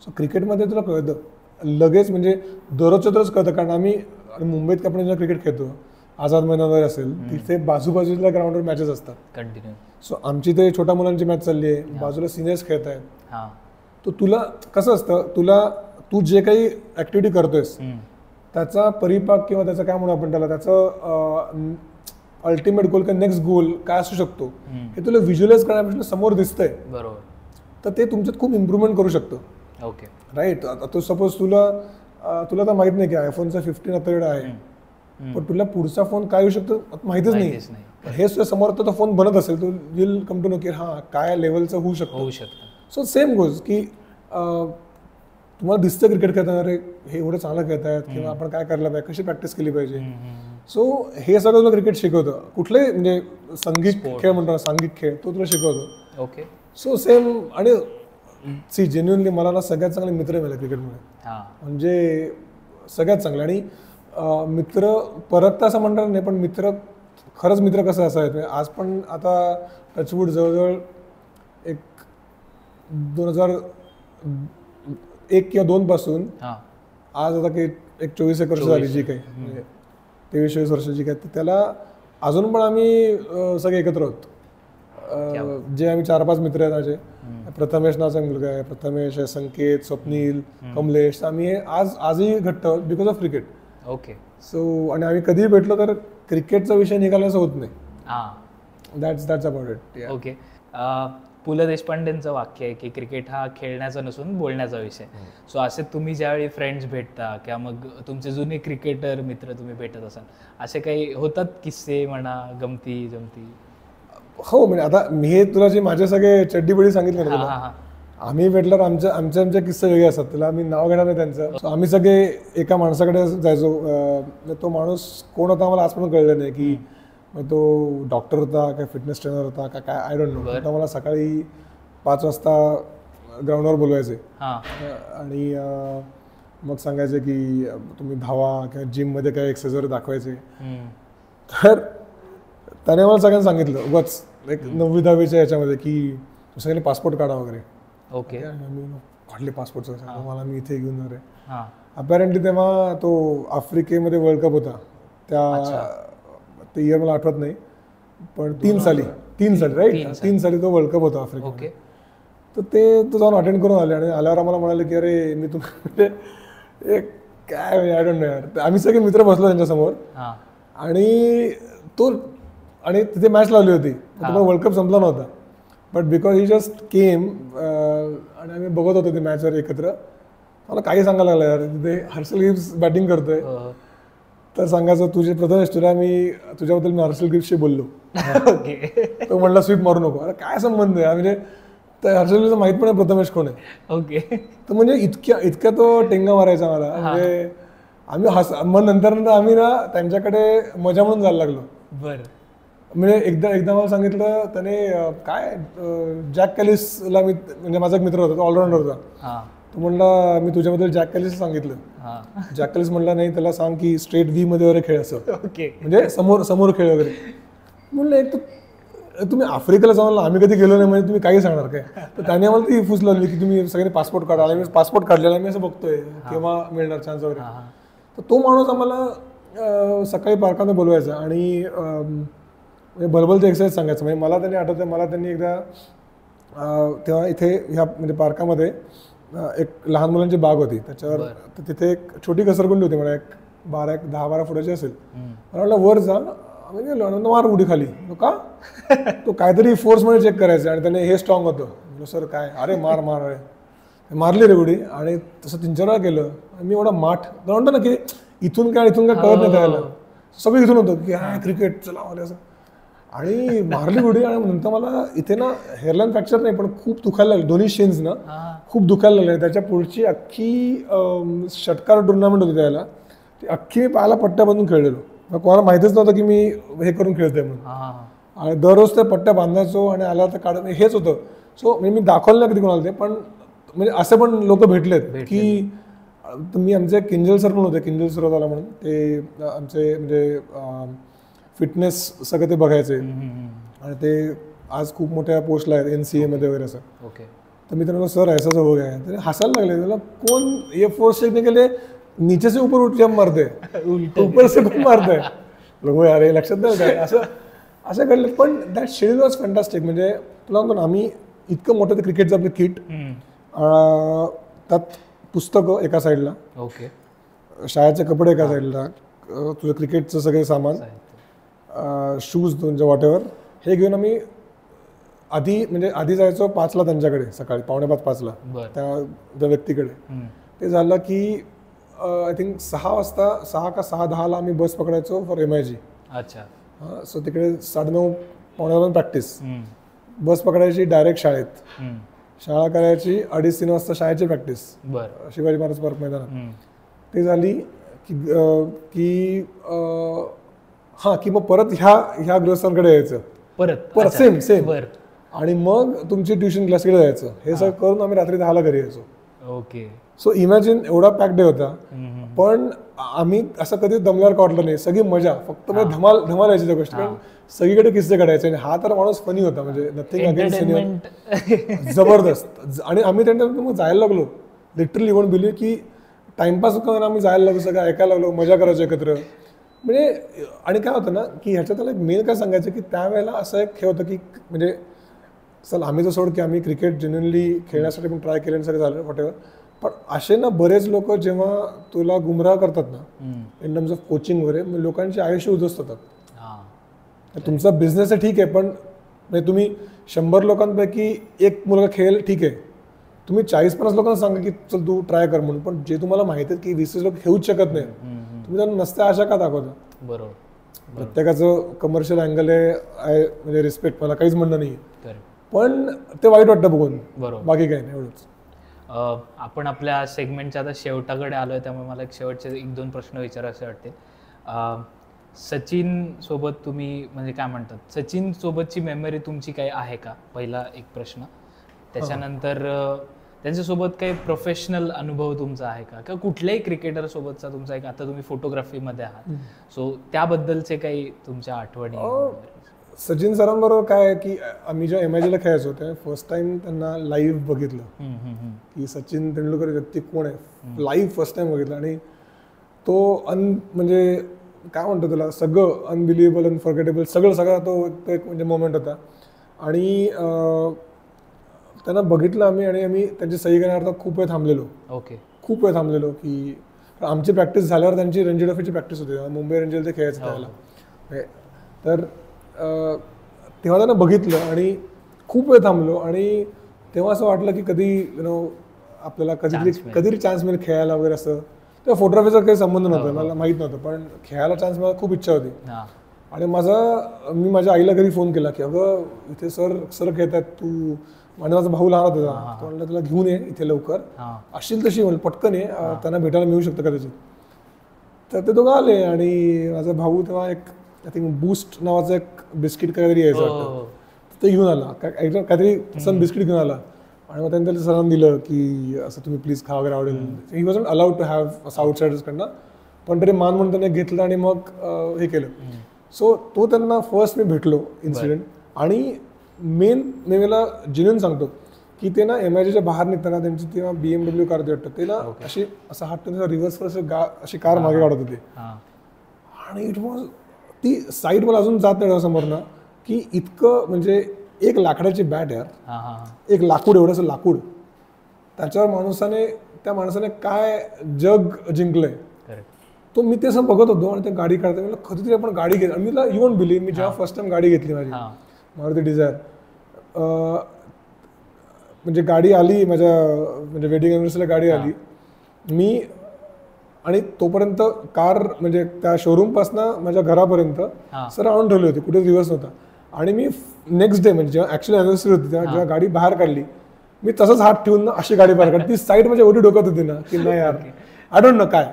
Speaker 1: सो क्रिकेटमध्ये तुला कळतं लगेच, म्हणजे दररोजच्या दररोज कळतं. कारण आम्ही मुंबईत आपण जेव्हा क्रिकेट खेळतो, आझाद मैदानावर असेल तिथे बाजूबाजूला ग्राउंडवर मॅचेस असतात कंटिन्यू. सो आमची ते छोट्या मुलांची मॅच चालली आहे, बाजूला सिनियर्स खेळत आहेत,
Speaker 2: हा
Speaker 1: तो तुला कसं असतं, तू जे काही ऍक्टिव्हिटी करतोयस त्याचा परिपाक किंवा त्याचं काय म्हणू आपण त्याला, त्याचं अल्टिमेट गोल किंवा नेक्स्ट गोल काय असू शकतो हे तुला व्हिज्युअलाइज करण्यापेक्षा समोर दिसतंय,
Speaker 2: बरोबर.
Speaker 1: तर ते तुमच्यात खूप इम्प्रुव्हमेंट करू शकतं.
Speaker 2: Okay
Speaker 1: right. आता सपोज तुला तर माहित नाही की आयफोनचा 15 आता एवढा आहे, पण तुला पुढचा फोन काय येऊ शकतो माहितीच नाही. हे तुझ्या समोर तो फोन बनत असेल, तू विल कम टू नो की हा काय लेवलचं होऊ शकतं. सो सेम गोज की तुम्हाला दिसतं क्रिकेट खेळताना रे हे एवढं चांगलं खेळतायत किंवा आपण काय करायला पाहिजे, कशी प्रॅक्टिस केली पाहिजे. सो हे सगळं तुला क्रिकेट शिकवतं. कुठलंही म्हणजे संगीत खेळ म्हणतो, सांघिक खेळ तो तुला शिकवतो.
Speaker 2: ओके.
Speaker 1: So same. आणि सी जेन्युअनली मला ना सगळ्यात चांगले मित्र मिळाले क्रिकेटमुळे, म्हणजे सगळ्यात चांगले. आणि मित्र परत असं म्हणणार नाही, पण मित्र खरंच मित्र कसं असायचं आज पण आता टचवूड जवळजवळ एक 2001 किंवा 2 पासून आज आता काही एक 24 वर्ष झाली जी काही, म्हणजे 23-24 वर्षाची काय, त्याला अजून पण आम्ही सगळे एकत्र आहोत. जे आम्ही 4-5 मित्र आहेत माझे. प्रथमेश नावाचा मुलगा आहे, प्रथमेश आहे, संकेत, स्वप्नील, कमलेश. आम्ही आजही घट्ट आहोत because of cricket.
Speaker 2: Okay.
Speaker 1: So आणि आम्ही कधीही भेटलो तर क्रिकेटचा विषय निघाल्याचं होत नाही. That's about it.
Speaker 2: ओके. पु ल देशपांडेंचं वाक्य आहे की क्रिकेट हा खेळण्याचा नसून बोलण्याचा विषय. सो असे तुम्ही ज्यावेळी फ्रेंड्स भेटता किंवा मग तुमचे जुने क्रिकेटर मित्र तुम्ही भेटत असाल, असे काही होतात किस्से म्हणा, गमती जमती?
Speaker 1: हो, म्हणजे आता मी तुला जे माझे सगळे चड्डीबडी सांगितले ना तुला, आम्ही भेटल्यावर आमचे किस्से वेगळे असतात. तुला मी नाव घेणार नाही त्यांचं. सो आम्ही सगळे एका माणसाकडे जायचो. तो माणूस कोण होता आम्हाला आज पण कळलं नाही, की तो डॉक्टर होता काय फिटनेस ट्रेनर होता का काय, आय डोंट नो. तो मला सकाळी 5 वाजता ग्राउंडवर बोलवायचे आणि मग सांगायचे की तुम्ही धावा किंवा जिममध्ये काय एक्सरसाइज वगैरे दाखवायचे. तर त्याने मला सगळ्यांना सांगितलं उगाच एक 9वी-10वीच्या याच्यामध्ये की सगळ्यांनी पासपोर्ट काढा वगैरे.
Speaker 2: ओके.
Speaker 1: मी काढले पासपोर्टचं, मला मी इथे घेऊन जाणार आहे. अपॅरेंटली तेव्हा तो आफ्रिकेमध्ये वर्ल्ड कप होता, ते इयर मला आठवत नाही, पण 3 साली राईट, 3 साली तो वर्ल्ड कप होता आफ्रिकेमध्ये. तर तो जाऊन अटेंड करून आले आणि आल्यावर आम्हाला म्हणाले की अरे मी तुम्ही काय आय डोंट नो यार. आम्ही सगळे मित्र बसलो त्यांच्यासमोर आणि तिथे मॅच लावली होती. वर्ल्ड कप संपला नव्हता, but because he just came आणि आम्ही बघत होतो ती मॅचवर एकत्र. मला काही सांगायला लागलं यार, तिथे हर्षल गिब्स बॅटिंग करतोय, तर सांगायचं तुला तुझ्याबद्दल मी हर्षल गिब्सशी बोललो. तो म्हणला स्वीप मारू नको. अरे काय संबंध आहे, म्हणजे हर्षल गिब्स माहित पण आहे प्रथमेश कोण आहे.
Speaker 2: ओके. तर
Speaker 1: म्हणजे इतक्या तो टेंगा मारायचा मला, म्हणजे आम्ही मग नंतर आम्ही ना त्यांच्याकडे मजा म्हणून जायला लागलो.
Speaker 2: बरं.
Speaker 1: म्हणजे एकदा मला सांगितलं त्याने काय जॅक कॅलिसला, म्हणजे माझा एक मित्र होता, तो ऑलराऊंडर होता. तो म्हणला मी तुझ्याबद्दल जॅक कॅलिस सांगितलं. जॅक कॅलिस म्हणला नाही, त्याला सांग की स्ट्रेट व्ही मध्ये वगैरे खेळ असं, म्हणजे समोर खेळ वगैरे. म्हणलं एक तुम्ही आफ्रिकेला जाऊन आम्ही कधी गेलो नाही, म्हणजे तुम्ही काही सांगणार काय. तर त्याने आम्हाला ती फूस लावली की तुम्ही सगळ्यांनी पासपोर्ट काढा. आणि मी पासपोर्ट काढलेला, मी असं बघतोय केव्हा मिळणार चान्स वगैरे. तर तो माणूस आम्हाला सकाळी पार्कामध्ये बोलवायचा आणि भलभलचं एक्सरसाइज सांगायचं. म्हणजे मला त्यांनी आठवतं, मला त्यांनी एकदा तेव्हा इथे ह्या म्हणजे पार्कामध्ये एक लहान मुलांची बाग होती, त्याच्यावर तिथे एक छोटी घसरगुंडी होती, मला एक 10-12 फुटाची असेल. मला म्हटलं वर जा, आम्ही गेलो आणि मार उडी खाली. का तो काहीतरी फोर्समध्ये चेक करायचं आणि त्याने हे स्ट्रॉंग होतं. सर काय, अरे मार अरे मारली रे उडी. आणि तसं 3-4 वेळा केलं. मी एवढा म्हणतो ना की इथून काय कळत नाही त्याला, सगळं इथून होतं की हा क्रिकेट चला असं. आणि मारली उडी आणि नंतर मला इथे ना हेअरलाईन फ्रॅक्चर नाही, पण खूप दुखायला लागलं, दोन्ही शेन्स ना खूप दुखायला लागले. त्याच्या पुढची अख्खी षटकार टुर्नामेंट होती त्याला, ती अख्खी पायाला पट्ट्या बांधून खेळलेलो. कोणाला माहितीच नव्हतं की मी हे करून खेळतोय म्हणून. आणि दररोज त्या पट्ट्या बांधायचो आणि आला तर काढत, हेच होतं. सो मी दाखवलं नाही कधी कोणाला ते, पण म्हणजे असे पण लोक भेटलेत की मी आमचे किंजल सर पण होते, किंजल सरोदाला म्हणून, ते आमचे म्हणजे फिटनेस सगळं ते बघायचे आणि ते आज खूप मोठ्या पोस्टला आहेत NCA मध्ये वगैरे असं.
Speaker 2: ओके.
Speaker 1: तर मी त्यांना सर ऐसा हो गया, तर हसायला लागले. त्याला कोण ये फोर्स सीखने के लिए नीचे से ऊपर उठ जंप मारते, ऊपर से पण मारते लोक. अरे लक्षात नाही काय असं घडलं. पण दॅट शेड्यूल वॉज फॅन्टास्टिक. म्हणजे तुला म्हणतो ना, आम्ही इतकं मोठं ते क्रिकेटचं आपलं किट, त्यात पुस्तकं एका साईडला,
Speaker 2: ओके,
Speaker 1: शाळेचे कपडे एका साईडला, तुझं क्रिकेटचं सगळे सामान, शूज तुमचं वॉटेवर, हे घेऊन आम्ही आधी जायचो 5ला त्यांच्याकडे, सकाळी 4:45-5ला त्या व्यक्तीकडे. ते झालं की आय थिंक 6 वाजता, 6 का 6:10ला आम्ही बस पकडायचो फॉर MIG.
Speaker 2: अच्छा.
Speaker 1: सो तिकडे 9:30 प्रॅक्टिस, बस पकडायची डायरेक्ट शाळेत, शाळा करायची 2:30-3 वाजता शाळेची प्रॅक्टिस शिवाजी महाराज पार्क मैदानात. ते झाली की की मग परत ह्या गृहस्थांकडे यायचं, परत सेम, आणि मग तुमची ट्युशन क्लासकडे जायचं. हे सगळं करून आम्ही रात्री 10ला घरी यायचो.
Speaker 2: ओके.
Speaker 1: सो इमॅजिन एवढा पॅक डे होता, पण आम्ही असं कधी दमल्यावर का वाटलं नाही, सगळी मजा, फक्त धमाल यायची त्या गोष्टी, कारण सगळीकडे किस्से काढायचे. आणि हा तर माणूस फनी होता, म्हणजे नथिंग अगेन्स्ट सिनियर, जबरदस्त. आणि आम्ही त्यांच्यानंतर मग जायला लागलो, लिटरली वोंट बिलीव्ह की टाइमपास करून आम्ही जायला लागलो, सगळं ऐकायला लागलो, मजा करायचो एकत्र. म्हणजे आणि काय होतं ना की ह्याच्यात त्याला मेन काय सांगायचं की त्यावेळेला असं एक हे होतं की म्हणजे चल आम्ही तर सोड की आम्ही क्रिकेट जेन्युअनली खेळण्यासाठी पण ट्राय केलं सगळं झालं वॉटेवर, पण असे ना बरेच लोक जेव्हा तुला गुमराह करतात ना इन टर्म्स ऑफ कोचिंग वगैरे, मग लोकांचे आयुष्य उद्ध्वस्त होतात. तुमचा बिझनेस आहे ठीक आहे, पण म्हणजे तुम्ही 100 लोकांपैकी एक मुलगा खेळेल ठीक आहे, तुम्ही 40-50 लोकांना सांगा की चल तू ट्राय कर म्हणून, पण जे तुम्हाला माहिती आहे की 20 लोक खेळूच शकत नाही, तुम्ही त्यांना नसत्या आशा का दाखवता. बरोबर. प्रत्येकाचं कमर्शियल अँगल आहे, म्हणजे रिस्पेक्ट, मला काहीच म्हणणं नाही, पण ते वाईट वाटतं बघून, बाकी काही नाही. एवढंच.
Speaker 2: आपण आपल्या सेगमेंटच्या आता शेवटाकडे आलोय, त्यामुळे मला एक शेवटचे 1-2 प्रश्न विचारायचे वाटते. सचिन सोबत तुम्ही म्हणजे काय म्हणतात, सचिन सोबतची मेमरी तुमची काही आहे का, पहिला एक प्रश्न. त्याच्यानंतर त्यांच्यासोबत काही प्रोफेशनल अनुभव तुमचा आहे का, किंवा कुठल्याही क्रिकेटर सोबतचा तुमचा एक, आता तुम्ही फोटोग्राफीमध्ये आहात, सो त्याबद्दलचे काही तुमच्या आठवणी.
Speaker 1: सचिन सरांबरोबर काय आहे की आम्ही जेव्हा MIGला खेळायचो तेव्हा फर्स्ट टाइम त्यांना लाईव्ह बघितलं की सचिन तेंडुलकर व्यक्ती कोण आहे, लाईव्ह फर्स्ट टाइम बघितलं. आणि तो म्हणजे काय म्हणतो तुला, सगळं अनबिलिव्हेबल, अनफॉरगेटेबल, सगळं तो एक म्हणजे मोमेंट होता. आणि त्यांना बघितलं आम्ही, आणि आम्ही त्यांची सही करण्याकरता खूप वेळ थांबलेलो. खूप वेळ थांबलेलो की आमची प्रॅक्टिस झाल्यावर त्यांची रणजी ट्रॉफीची प्रॅक्टिस होती, मुंबई रणजीला ते खेळायचं त्याला. तर तेव्हा त्यांना बघितलं आणि खूप वेळ थांबलो, आणि तेव्हा असं वाटलं की कधी आपल्याला कधीतरी चान्स मिळेल खेळायला वगैरे. असं तेव्हा फोटोग्राफीचा काही संबंध नव्हता, मला माहीत नव्हतं, पण खेळायला चान्स मला खूप इच्छा होती. आणि मी माझ्या आईला घरी फोन केला की अगं इथे सर खेळतात, तू, आणि माझा भाऊ लहान होता, तो म्हणला तुला घेऊन ये इथे लवकर, असेल तशी म्हणलं पटकन ये, त्यांना भेटायला मिळू शकतं कदाचित. तर ते दोघं आले, आणि माझा भाऊ तेव्हा एक आय थिंक बूस्ट नावाचं एक बिस्किट काहीतरी यायचं वाटतं, ते घेऊन आला, काहीतरी तसं बिस्किट घेऊन आला. आणि मग त्यांनी त्याला सरांना दिलं की असं तुम्ही प्लीज खा वगैरे, आवडेल. ही वॉजंट अलाउड टू हॅव असं आउटसाइडर्सकडनं, पण तरी मान म्हणून त्याने घेतलं आणि मग हे केलं. सो तो त्यांना फर्स्ट मी भेटलो इन्सिडेंट. आणि मेन नेहमीला जेन्युइन सांगतो की ते ना MIGच्या बाहेर निघताना त्यांची तेव्हा BMW कार वाटतं, ते ना अशी असं हात रिव्हर्स अशी कार मागे काढत होते, आणि इट वॉज ती साईड मला अजून जात नाही समोर ना, की इतकं म्हणजे एक लाकडाची बॅट यार, एक लाकूड, एवढंसं लाकूड, त्याच्यावर त्या माणसाने काय जग जिंकलंय. तो मी ते असं बघत होतो, आणि ते गाडी काढते मला कधीतरी आपण गाडी घेतली. आणि मी यू वोंट बिलीव्ह, मी जेव्हा फर्स्ट टाइम गाडी घेतली माझी मारुती डिझायर, म्हणजे गाडी आली माझ्या म्हणजे वेडिंग अॅनिव्हर्सरीला गाडी आली मी, आणि तोपर्यंत कार म्हणजे त्या शोरूमपासनं माझ्या घरापर्यंत सर आणून ठेवली होती, कुठे रिव्हर्स नव्हता. आणि मी नेक्स्ट डे म्हणजे जेव्हा ॲक्च्युअली अॅनिव्हर्सरी होती तेव्हा जेव्हा गाडी बाहेर काढली, मी तसंच हात ठेवून ना अशी गाडी बाहेर काढली. ती साईड म्हणजे एवढी डोक्यात होती ना की नाही यार, आय डोंट नो काय.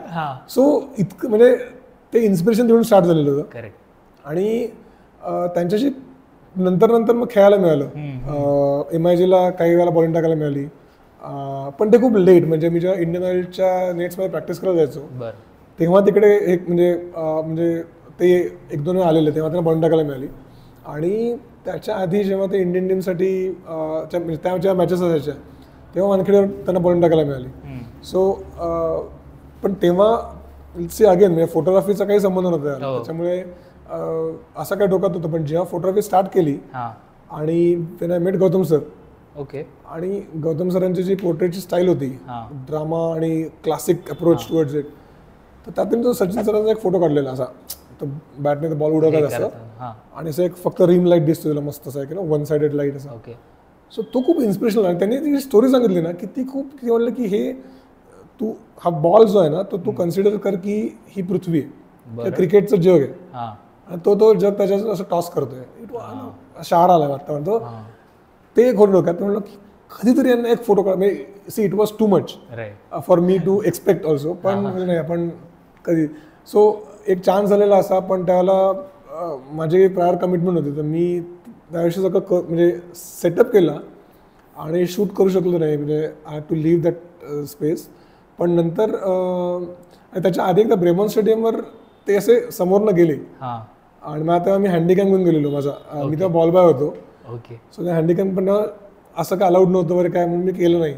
Speaker 1: सो इतकं म्हणजे ते इन्स्पिरेशन देऊन स्टार्ट झालेलं होतं. आणि त्यांच्याशी नंतर मग खेळायला मिळालं. MIGला काही वेळेला बॉलिंग टाकायला मिळाली, पण ते खूप लेट. म्हणजे मी जेव्हा इंडियन ऑइलच्या नेट्समध्ये प्रॅक्टिस करायला जायचो तेव्हा तिकडे एक म्हणजे ते 1-2 वेळा आलेले, तेव्हा त्यांना बॉलिंग टाकायला मिळाली. आणि त्याच्या आधी जेव्हा ते इंडियन टीमसाठी त्या मॅचेस असायच्या तेव्हा वानखेडेवर त्यांना बॉलिंग टाकायला मिळाली. सो पण तेव्हा अगेन म्हणजे फोटोग्राफीचा काही संबंध नव्हता, त्याच्यामुळे असं काय डोक्यात होतं. पण जेव्हा फोटोग्राफी स्टार्ट केली आणि त्यांना मेट गौतम सर,
Speaker 2: ओके.
Speaker 1: आणि गौतम सरांची जी पोर्ट्रेटची स्टाईल होती, ड्रामा आणि क्लासिक अप्रोच टुवर्ड्स इट, तर त्यातून तो सचिन सरांचा एक फोटो काढलेला असा, तो बॅटने बॉल उडवतात असं आणि असं एक फक्त रिम लाईट दिसतो तुला मस्त असं, की वन साइडेड लाईट असं.
Speaker 2: ओके.
Speaker 1: सो तो खूप इन्स्पिरेशनल आहे. त्यांनी ती स्टोरी सांगितली ना की ती खूप म्हणलं की हे तू हा बॉल जो आहे ना तो तू कन्सिडर कर की ही पृथ्वी आहे, क्रिकेटचं जग आहे आणि तो जग त्याच्यात असं टॉस करतोय. शार आला वाटतं म्हणतो ते एक होतं डोक्यात. म्हणलं की कधीतरी यांना एक फोटो काढ. See it was too much for me to expect also, पण नाही आपण कधी. सो एक चान्स झालेला असा, पण त्यावेळेला माझी प्रायर कमिटमेंट होती, तर मी त्याविषयी सगळं म्हणजे सेटअप केला आणि शूट करू शकलो नाही. म्हणजे I had to leave that space. पण नंतर त्याच्या आधी एकदा ब्रेमॉन स्टेडियमवर ते असे समोरनं गेले आणि मग तेव्हा मी हँडीकॅम घेऊन गेलेलो माझा. मी तेव्हा बॉल बॉय होतो. सो त्या हँडीकॅम पण असं काय अलाउड नव्हतं वगैरे काय, म्हणून मी केलं नाही.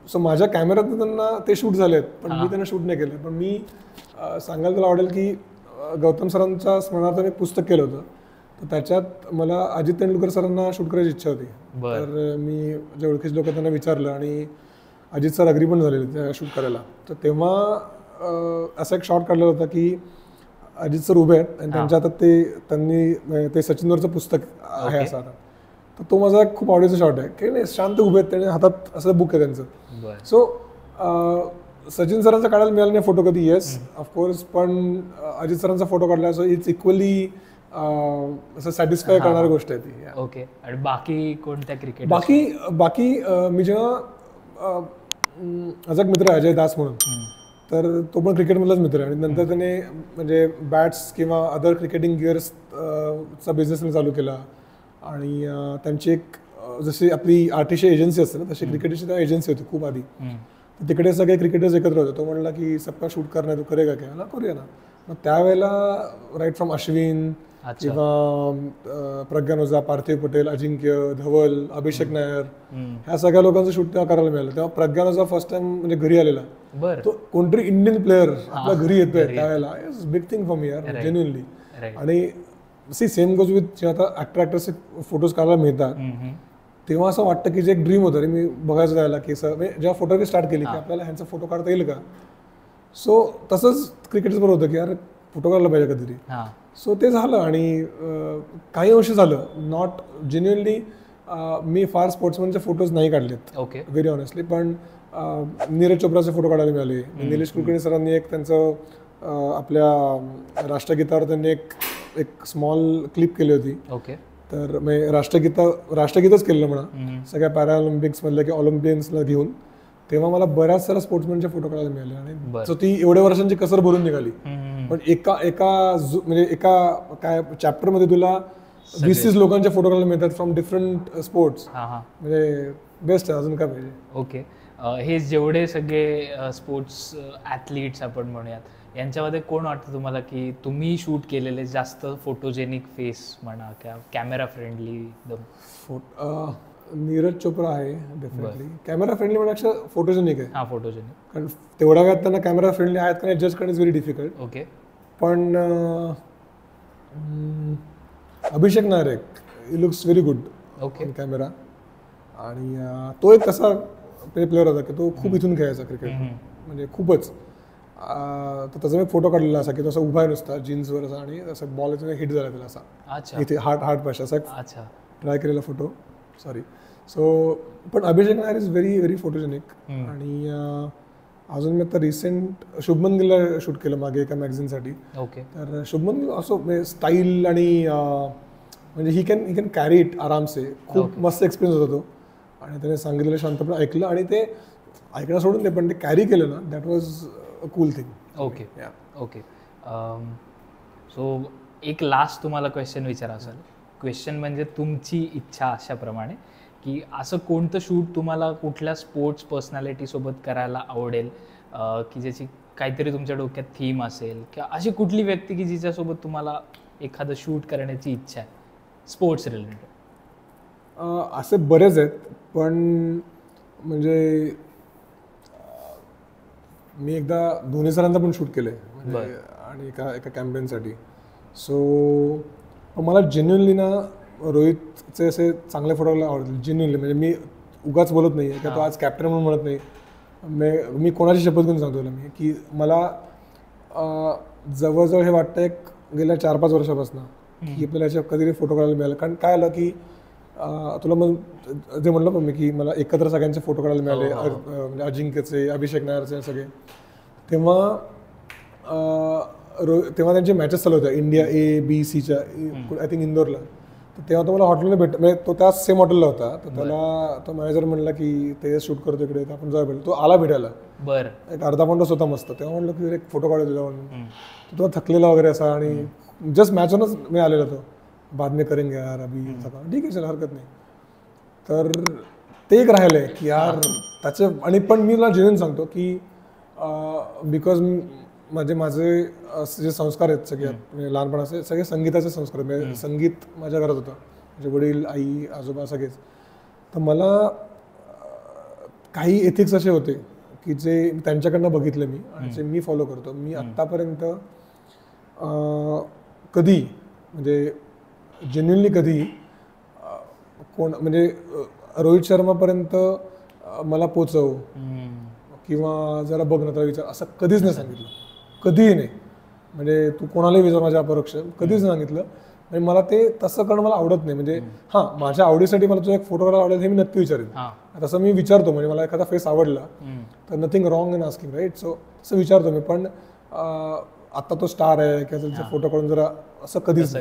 Speaker 1: सो माझ्या कॅमेऱ्यात त्यांना ते शूट झाले आहेत, पण मी त्यांना शूट नाही केलं. पण मी सांगायला तुला आवडेल की गौतम सरांच्या स्मरणार्थ मी पुस्तक केलं होतं, तर त्याच्यात मला अजित तेंडुलकर सरांना शूट करायची इच्छा होती. तर मी जे ओळखीचे लोक त्यांना विचारलं आणि अजित सर अग्री पण झालेले त्या शूट करायला. तर तेव्हा असा एक शॉट काढलेला होता की अजित सर उभे आहेत आणि त्यांच्या हातात त्यांनी ते सचिनवरचं पुस्तक आहे असं आता. तर तो माझा खूप आवडीचा शॉट आहे की नाही, शांत उभे आहेत, त्याने हातात असं बुक आहे त्यांचं. सो सचिन सरांचा काढायला मिळाला नाही फोटो कधी, येस ऑफकोर्स, पण अजित सरांचा फोटो काढला, सो इट्स इक्वली असं सॅटिस्फाय करणारी गोष्ट आहे ती.
Speaker 2: ओके. आणि बाकी कोणत्या क्रिकेट?
Speaker 1: बाकी मी जेव्हा माझा एक मित्र आहे अजय दास म्हणून, तर तो पण क्रिकेटमधलाच मित्र आहे आणि नंतर त्याने म्हणजे बॅट्स किंवा अदर क्रिकेटिंग गिअर्सचा बिझनेस चालू केला आणि त्यांची एक जशी आपली आर्टिशियल एजन्सी असते ना, तशी क्रिकेटची एजन्सी होती खूप आधी. तिकडे सगळे क्रिकेटर्स एकत्र होते. तो म्हणला की सबका शूट करणार तू करेगा क्या? ना करूया ना. मग त्यावेळेला राईट फ्रॉम अश्विन किंवा प्रज्ञान ओझा, पार्थिव पटेल, अजिंक्य, धवल, अभिषेक नायर, ह्या सगळ्या लोकांचं शूट तेव्हा करायला मिळालं. तेव्हा प्रज्ञान ओझा फर्स्ट टाइम म्हणजे घरी आलेला. तो कोणतरी इंडियन प्लेअर आपल्या घरी येतोय त्यावेळेला, it's big thing for me यार, जेन्युइनली. आणि सी सेम गोज विथ जेव्हा आता ॲक्टरचे फोटोज काढायला मिळतात तेव्हा असं वाटतं की जे एक ड्रीम होतं रे, मी बघायचं जायला की सर जेव्हा फोटोग्राफी स्टार्ट केली की आपल्याला ह्यांचा फोटो काढता येईल का. सो तसंच क्रिकेटच बरोबर होतं की यार फोटो काढला पाहिजे कधीतरी. सो ते झालं आणि काही अंश झालं. नॉट जेन्युइनली मी फार स्पोर्ट्समॅनचे फोटोज नाही काढलेत व्हेरी ऑनेस्टली, पण नीरज चोप्राचे फोटो काढायला मिळाले. निलेश कुलकर्णी सरांनी एक त्यांचं आपल्या राष्ट्रगीतावर त्यांनी एक स्मॉल क्लिप केली होती. तर मी राष्ट्रगीतच केलेलं म्हणा सगळ्या पॅराऑलिम्पिक्स मधल्या किंवा ऑलिम्पियन्सला घेऊन. तेव्हा मला बऱ्याच साऱ्या स्पोर्ट्समॅनचे फोटो काढायला मिळाले आणि सो ती एवढ्या वर्षांची कसर भरून निघाली. पण एका काय चॅप्टर मध्ये तुला 20 लोकांचे फोटो काढायला मिळतात फ्रॉम डिफरंट स्पोर्ट्स. म्हणजे बेस्ट आहे, अजून काय पाहिजे.
Speaker 2: ओके. हे जेवढे सगळे स्पोर्ट्स ॲथलीट्स आपण म्हणूयात, यांच्यामध्ये कोण वाटतं तुम्हाला की तुम्ही शूट केलेले जास्त फोटोजेनिक फेस म्हणा किंवा कॅमेरा फ्रेंडली एकदम?
Speaker 1: नीरज चोप्रा आहे डेफिनेटली. कॅमेरा फ्रेंडली म्हणण्यापेक्षा फोटोजेनिक आहे.
Speaker 2: फोटोजेनिक.
Speaker 1: कारण तेवढ्या वेळात त्यांना कॅमेरा फ्रेंडली आहेत का नाही जज करणं इज व्हेरी डिफिकल्ट.
Speaker 2: ओके.
Speaker 1: पण Abhishek Nair it looks very good
Speaker 2: okay
Speaker 1: camera. आणि तो एक कसा प्लेअर होता की तो खूप इथून खेळायचा क्रिकेट, म्हणजे खूपच. तर त्याचा मी फोटो काढलेला असा की तो असा उभा आहे नुसता जीन्सवर असा आणि असं बॉल हिट झाला त्याला असा इथे हार्ट पाशी असा ट्राय केलेला फोटो. सॉरी. सो पण Abhishek Nair is very very photogenic. आणि अजून मी आता रिसेंट शुभमन गिलला शूट केलं मागे एका मॅगझिनसाठी. तर शुभमन गिल असं स्टाईल आणि म्हणजे ही कॅन कॅरी इट आरामसे. खूप मस्त एक्सपिरियन्स होता तो आणि त्याने सांगितलेलं शांतपणे ऐकलं आणि ते ऐकणं सोडून ते पण ते कॅरी केलं ना, that was a cool thing.
Speaker 2: Okay okay. So एक लास्ट तुम्हाला क्वेश्चन विचारा असेल. क्वेश्चन म्हणजे तुमची इच्छा अशाप्रमाणे की असं कोणतं शूट तुम्हाला कुठल्या स्पोर्ट्स पर्सनॅलिटीसोबत करायला आवडेल की ज्याची काहीतरी तुमच्या डोक्यात थीम असेल किंवा अशी कुठली व्यक्ती की जिच्यासोबत तुम्हाला एखादं शूट करण्याची इच्छा आहे स्पोर्ट्स रिलेटेड?
Speaker 1: असे बरेच आहेत, पण म्हणजे मी एकदा धोनी सरांचा पण शूट केलं आहे म्हणजे आणि एका कॅम्पेनसाठी. सो मला जेन्युइनली ना रोहितचे असे चांगले फोटो आवडतील जेन्युइनली. म्हणजे मी उगाच बोलत नाही की तो आज कॅप्टन म्हणून म्हणत नाही. मी कोणाची शपथ घेऊन सांगतो तुला मी की मला जवळजवळ हे वाटतं एक गेल्या 4-5 वर्षापासून की आपल्याला याच्या कधी फोटो काढायला मिळालं. कारण काय आलं की तुला मग जे म्हणलं पण मी की मला एकत्र सगळ्यांचे फोटो काढायला मिळाले, म्हणजे अजिंक्यचे, अभिषेक नायरचे सगळे. तेव्हा तेव्हा त्यांचे मॅचेस चालू होत्या इंडिया A-B-Cच्या आय थिंक इंदोरला. तर तेव्हा तो मला हॉटेलला म्हणजे तो त्या सेम हॉटेलला होता. तर त्याला तो मॅनेजर म्हणला की ते शूट करतो इकडे, आपण जाऊ भेटलो. तो आला भेटायला
Speaker 2: बरं,
Speaker 1: एक अर्धा पाऊंड होता मस्त. तेव्हा म्हणलं की एक फोटो काढू तुझा म्हणून. तो थकलेला वगैरे असा आणि जस्ट मॅचवरच मी आलेला. तो बाद में करेंगे यार अभी, ठीक आहे चल हरकत नाही. तर ते एक राहिलंय की यार त्याचे. आणि पण मी तुला जेन्युइन सांगतो की बिकॉज माझे जे संस्कार आहेत सगळे म्हणजे लहानपणाचे सगळे संगीताचे संस्कार आहेत. म्हणजे संगीत माझ्या घरात होतं, म्हणजे वडील, आई, आजोबा सगळेच. तर मला काही एथिक्स असे होते की जे त्यांच्याकडनं बघितले मी आणि जे मी फॉलो करतो. मी आत्तापर्यंत कधी म्हणजे जेन्युइनली कधी कोण म्हणजे रोहित शर्मापर्यंत मला पोचव किंवा जरा बघ ना त्याला विचार असं कधीच नाही सांगितलं, कधीही नाही. म्हणजे तू कोणालाही विचार माझ्या अपरोक्ष कधीच नाही सांगितलं. आणि मला ते तसं करणं मला आवडत नाही. म्हणजे हां माझ्या आवडीसाठी मला तुझा एक फोटो काढायला आवडेल हे मी नक्की विचारेन. तसं मी विचारतो, म्हणजे मला एखादा फेस आवडला तर nothing wrong in asking right. So तसं विचारतो मी. पण आता तो स्टार आहे किंवा त्याचे फोटो काढून जरा असं कधीच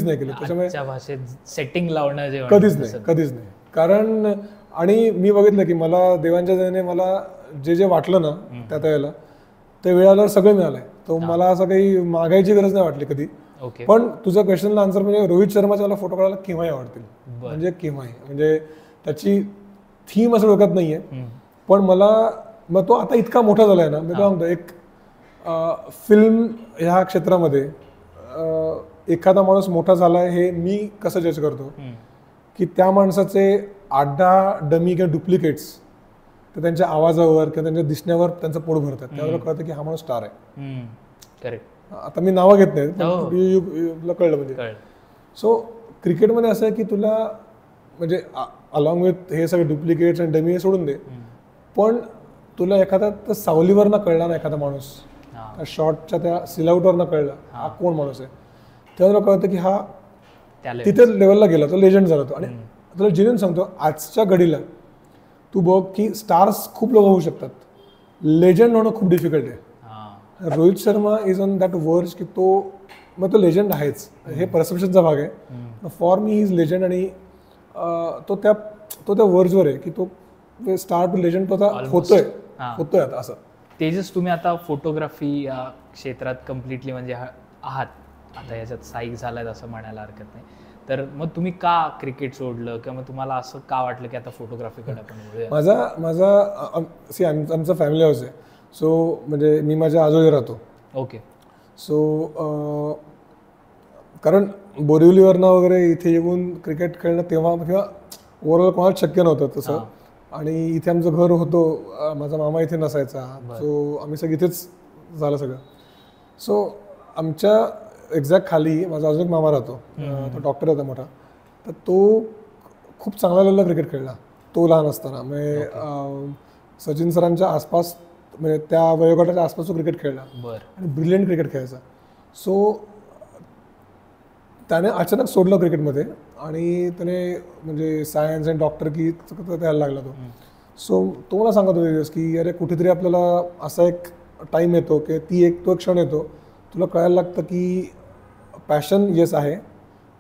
Speaker 1: नाही केलं. त्याच्यामुळे
Speaker 2: सेटिंग लावणं
Speaker 1: कधीच नाही. कारण आणि मी बघितलं की मला देवांच्या दयेने मला जे वाटलं ना त्या वेळेला ते वेळेला सगळं मिळालंय. तो मला असं काही मागायची गरज नाही वाटली कधी. पण तुझ्या क्वेश्चनला आन्सर म्हणजे रोहित शर्माचे मला फोटो काढायला केव्हाही आवडतील, म्हणजे केव्हाही. म्हणजे त्याची थीम असं डोक्यात नाहीये. पण मला मग तो आता इतका मोठा झालाय ना. मी काय म्हणतो एक फिल्म ह्या क्षेत्रामध्ये एखादा माणूस मोठा झालाय हे मी कसं जज करतो की त्या माणसाचे 8-10 डमी किंवा डुप्लिकेट्स तर त्यांच्या आवाजावर किंवा त्यांच्या दिसण्यावर त्यांचं पोट भरतात. त्यावेळेला कळतं की हा माणूस स्टार आहे.
Speaker 2: करेक्ट.
Speaker 1: आता मी नावं घेत नाही, तुला कळलं म्हणजे. सो क्रिकेटमध्ये असं आहे की तुला म्हणजे अलॉंग विथ हे सगळे डुप्लिकेट्स आणि डमी हे सोडून दे, पण तुला एखादा सावलीवर ना कळला ना एखादा माणूस, त्या शॉटच्या त्या सिलआउटवर ना कळला हा कोण माणूस आहे, तेव्हा तुला कळतं की हा तिथे लेवलला गेला, तो लेजंड झाला तो. आणि तुला जेन्युइन सांगतो आजच्या घडीला तू बघ की स्टार्स खूप लोक होऊ शकतात, लेजंड होणं खूप डिफिकल्ट आहे. Rohit Sharma is on that वर्ज की तो मग तो लेजंड आहेच, हे परसेप्शनचा भाग आहे. For me is legend. आणि तो त्या वर्जवर आहे की तो स्टार टू लेजंड तो आता होतोय आता असं.
Speaker 2: तेजस तुम्ही आता फोटोग्राफी या क्षेत्रात कम्प्लिटली म्हणजे आहात आता, याच्यात स्थायिक झालाय असं म्हणायला हरकत नाही. तर मग तुम्ही का क्रिकेट सोडलं किंवा मग तुम्हाला असं का वाटलं की आता फोटोग्राफीकडे आपण वळूया?
Speaker 1: आमचं फॅमिली हाऊस आहे. सो म्हणजे मी माझ्या आजोळी राहतो.
Speaker 2: ओके.
Speaker 1: सो कारण बोरिवलीवरनं वगैरे इथे येऊन क्रिकेट खेळणं तेव्हा किंवा ओव्हरऑल कोणाला शक्य नव्हतं तसं. आणि इथे आमचं घर होतं, माझा मामा इथे नसायचा. सो आम्ही सगळं इथेच झालं सगळं. सो आमच्या एक्झॅक्ट खाली माझा अजून एक मामा राहतो, तो डॉक्टर होता मोठा. तर तो खूप चांगला लेवलला क्रिकेट खेळला तो लहान असताना. म्हणजे सचिन सरांच्या आसपास म्हणजे त्या वयोगटाच्या आसपास तो क्रिकेट खेळला आणि ब्रिलियंट क्रिकेट खेळायचा. सो त्याने अचानक सोडलं क्रिकेटमध्ये आणि त्याने म्हणजे सायन्स आणि डॉक्टर की द्यायला लागला तो. सो तो मला सांगत होते दिवस की अरे कुठेतरी आपल्याला असा एक टाईम येतो की तो एक क्षण येतो तुला कळायला लागतं की पॅशन येस आहे,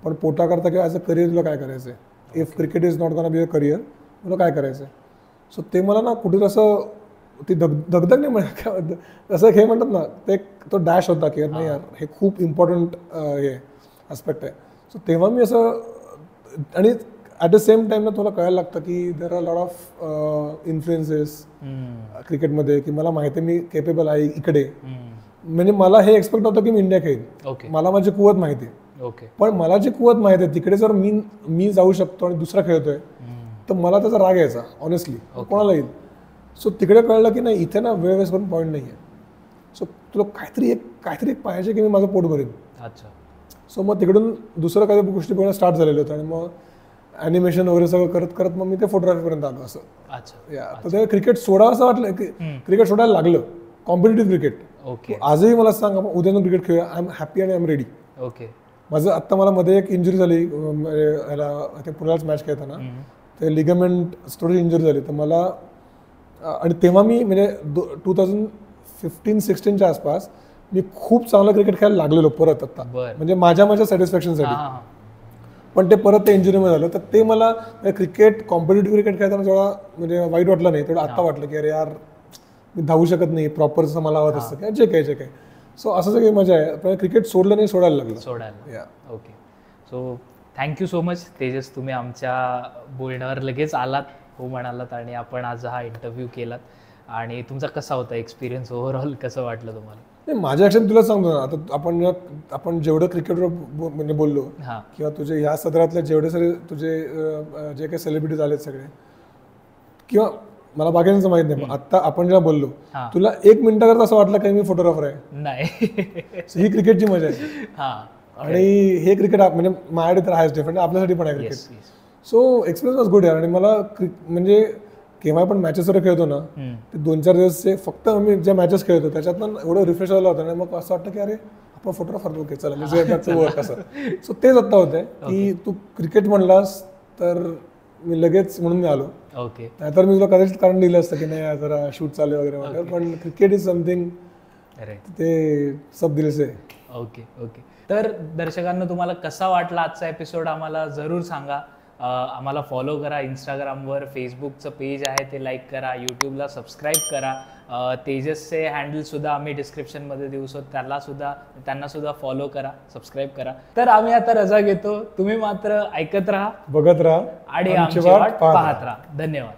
Speaker 1: पण पोटाकरता किंवा ॲज अ करिअर तुला काय करायचं आहे. If cricket is not gonna be a career तुला काय करायचं आहे. सो ते मला ना कुठे असं ती दगदग नाही म्हणजे असं हे म्हणतात ना ते तो डॅश होता की नाही यार हे खूप इम्पॉर्टंट हे ॲस्पेक्ट आहे. सो तेव्हा मी असं आणि ॲट द सेम टाईम ना तुला कळायला लागतं की there are lot of influences क्रिकेटमध्ये की मला माहिती आहे मी केपेबल आहे इकडे. म्हणजे मला हे एक्सपेक्ट होतं की मी इंडिया खेळेन, मला माझी कुवत माहिती आहे. पण मला जी कुवत माहिती आहे तिकडे जर मी जाऊ शकतो आणि दुसरा खेळतोय तर मला त्याचा राग यायचा ऑनेस्टली, कोणाला येईल. सो तिकडे कळलं की नाही इथे ना वेळ वेस्ट करून पॉईंट नाही आहे. सो तुला काहीतरी एक पाहिजे की मी माझं पोट भरेन.
Speaker 2: अच्छा.
Speaker 1: सो मग तिकडून दुसरं काही गोष्टी बघणं स्टार्ट झालेलं होतं आणि मग ॲनिमेशन वगैरे सगळं करत करत मग मी ते फोटोग्राफीपर्यंत आलो असं.
Speaker 2: अच्छा.
Speaker 1: तर ते क्रिकेट सोडावं असं वाटलं की क्रिकेट सोडायला लागलं. कॉम्पिटेटिव्ह क्रिकेट
Speaker 2: ओके
Speaker 1: आजही मला सांग आपण उद्या क्रिकेट खेळूया, आय एम हॅपी आणि आय एम रेडी.
Speaker 2: ओके.
Speaker 1: माझं आत्ता मला मध्ये एक इंजुरी झाली ह्याला ते पुण्यालाच मॅच खेळताना ते लिगामेंट थोडी इंजुरी झाली तर मला आणि तेव्हा मी म्हणजे 2015-16च्या आसपास मी खूप चांगलं क्रिकेट खेळायला लागलेलो परत आता म्हणजे माझ्या सॅटिस्फॅक्शनसाठी. पण ते परत ते इंजुरीमध्ये झालं तर ते मला क्रिकेट कॉम्पिटेटिव्ह क्रिकेट खेळताना जेव्हा म्हणजे वाईट वाटलं नाही तेवढं आत्ता वाटलं की अरे यार मी धावू शकत नाही प्रॉपर जसं मला हवं असतं काय जे काय. सो असं सगळी मजा आहे पण क्रिकेट सोडलं नाही सोडायला लागलं.
Speaker 2: Okay. So thank you so much Tejas, तुम्ही आमच्या बोलण्यावर लगेच आलात, हो म्हणालात आणि आपण आज हा इंटरव्ह्यू केलात. आणि तुमचा कसा होता एक्सपिरियन्स ओव्हरऑल, कसं वाटलं तुम्हाला?
Speaker 1: नाही माझ्या ॲक्शन तुला सांगतो ना आता आपण जेवढं क्रिकेटवर म्हणजे बोललो किंवा तुझे ह्या सदरातले जेवढे सगळे तुझे जे काही सेलिब्रिटीज आलेत सगळे किंवा मला बाकीचं माहित नाही आता आपण जेव्हा बोललो तुला 1 मिनिटाकरता असं वाटलं काही मी फोटोग्राफर आहे? नाही. ही क्रिकेटची मजा आहे. आणि हे क्रिकेट म्हणजे माझ्याकडे तर आहेच डिफरंट, आपल्यासाठी पण आहे cricket. So experience was good आहे. आणि मला म्हणजे केव्हा पण मॅचेस वगैरे खेळतो ना ते 2-4 दिवसचे फक्त मी ज्या मॅचेस खेळतो त्याच्यात पण एवढं रिफ्रेश व्हायला होतं आणि मग असं वाटतं की अरे आपण फोटोग्राफर ओके चला वर्क असं. सो तेच आता होतंय की तू क्रिकेट म्हणलास तर मी लगेच म्हणून मी आलो.
Speaker 2: ओके.
Speaker 1: नाहीतर मी तुला कदाचित कारण दिलं असतं की नाही जरा शूट चालू वगैरे वगैरे पण क्रिकेट इज समथिंग ते सब दिल से.
Speaker 2: ओके. तर दर्शकांना तुम्हाला कसा वाटला आजचा एपिसोड आम्हाला जरूर सांगा. आम्हाला फॉलो करा इंस्टाग्रामवर, फेसबुकचं पेज आहे ते लाईक करा, यूट्यूबला सबस्क्राईब करा. तेजसचे हँडलसुद्धा आम्ही डिस्क्रिप्शनमध्ये देऊ सो त्यांना सुद्धा फॉलो करा, सबस्क्राईब करा. तर आम्ही आता रजा घेतो, तुम्ही मात्र ऐकत राहा,
Speaker 1: बघत राहा
Speaker 2: आणि आमची वाट पाहत राहा. धन्यवाद.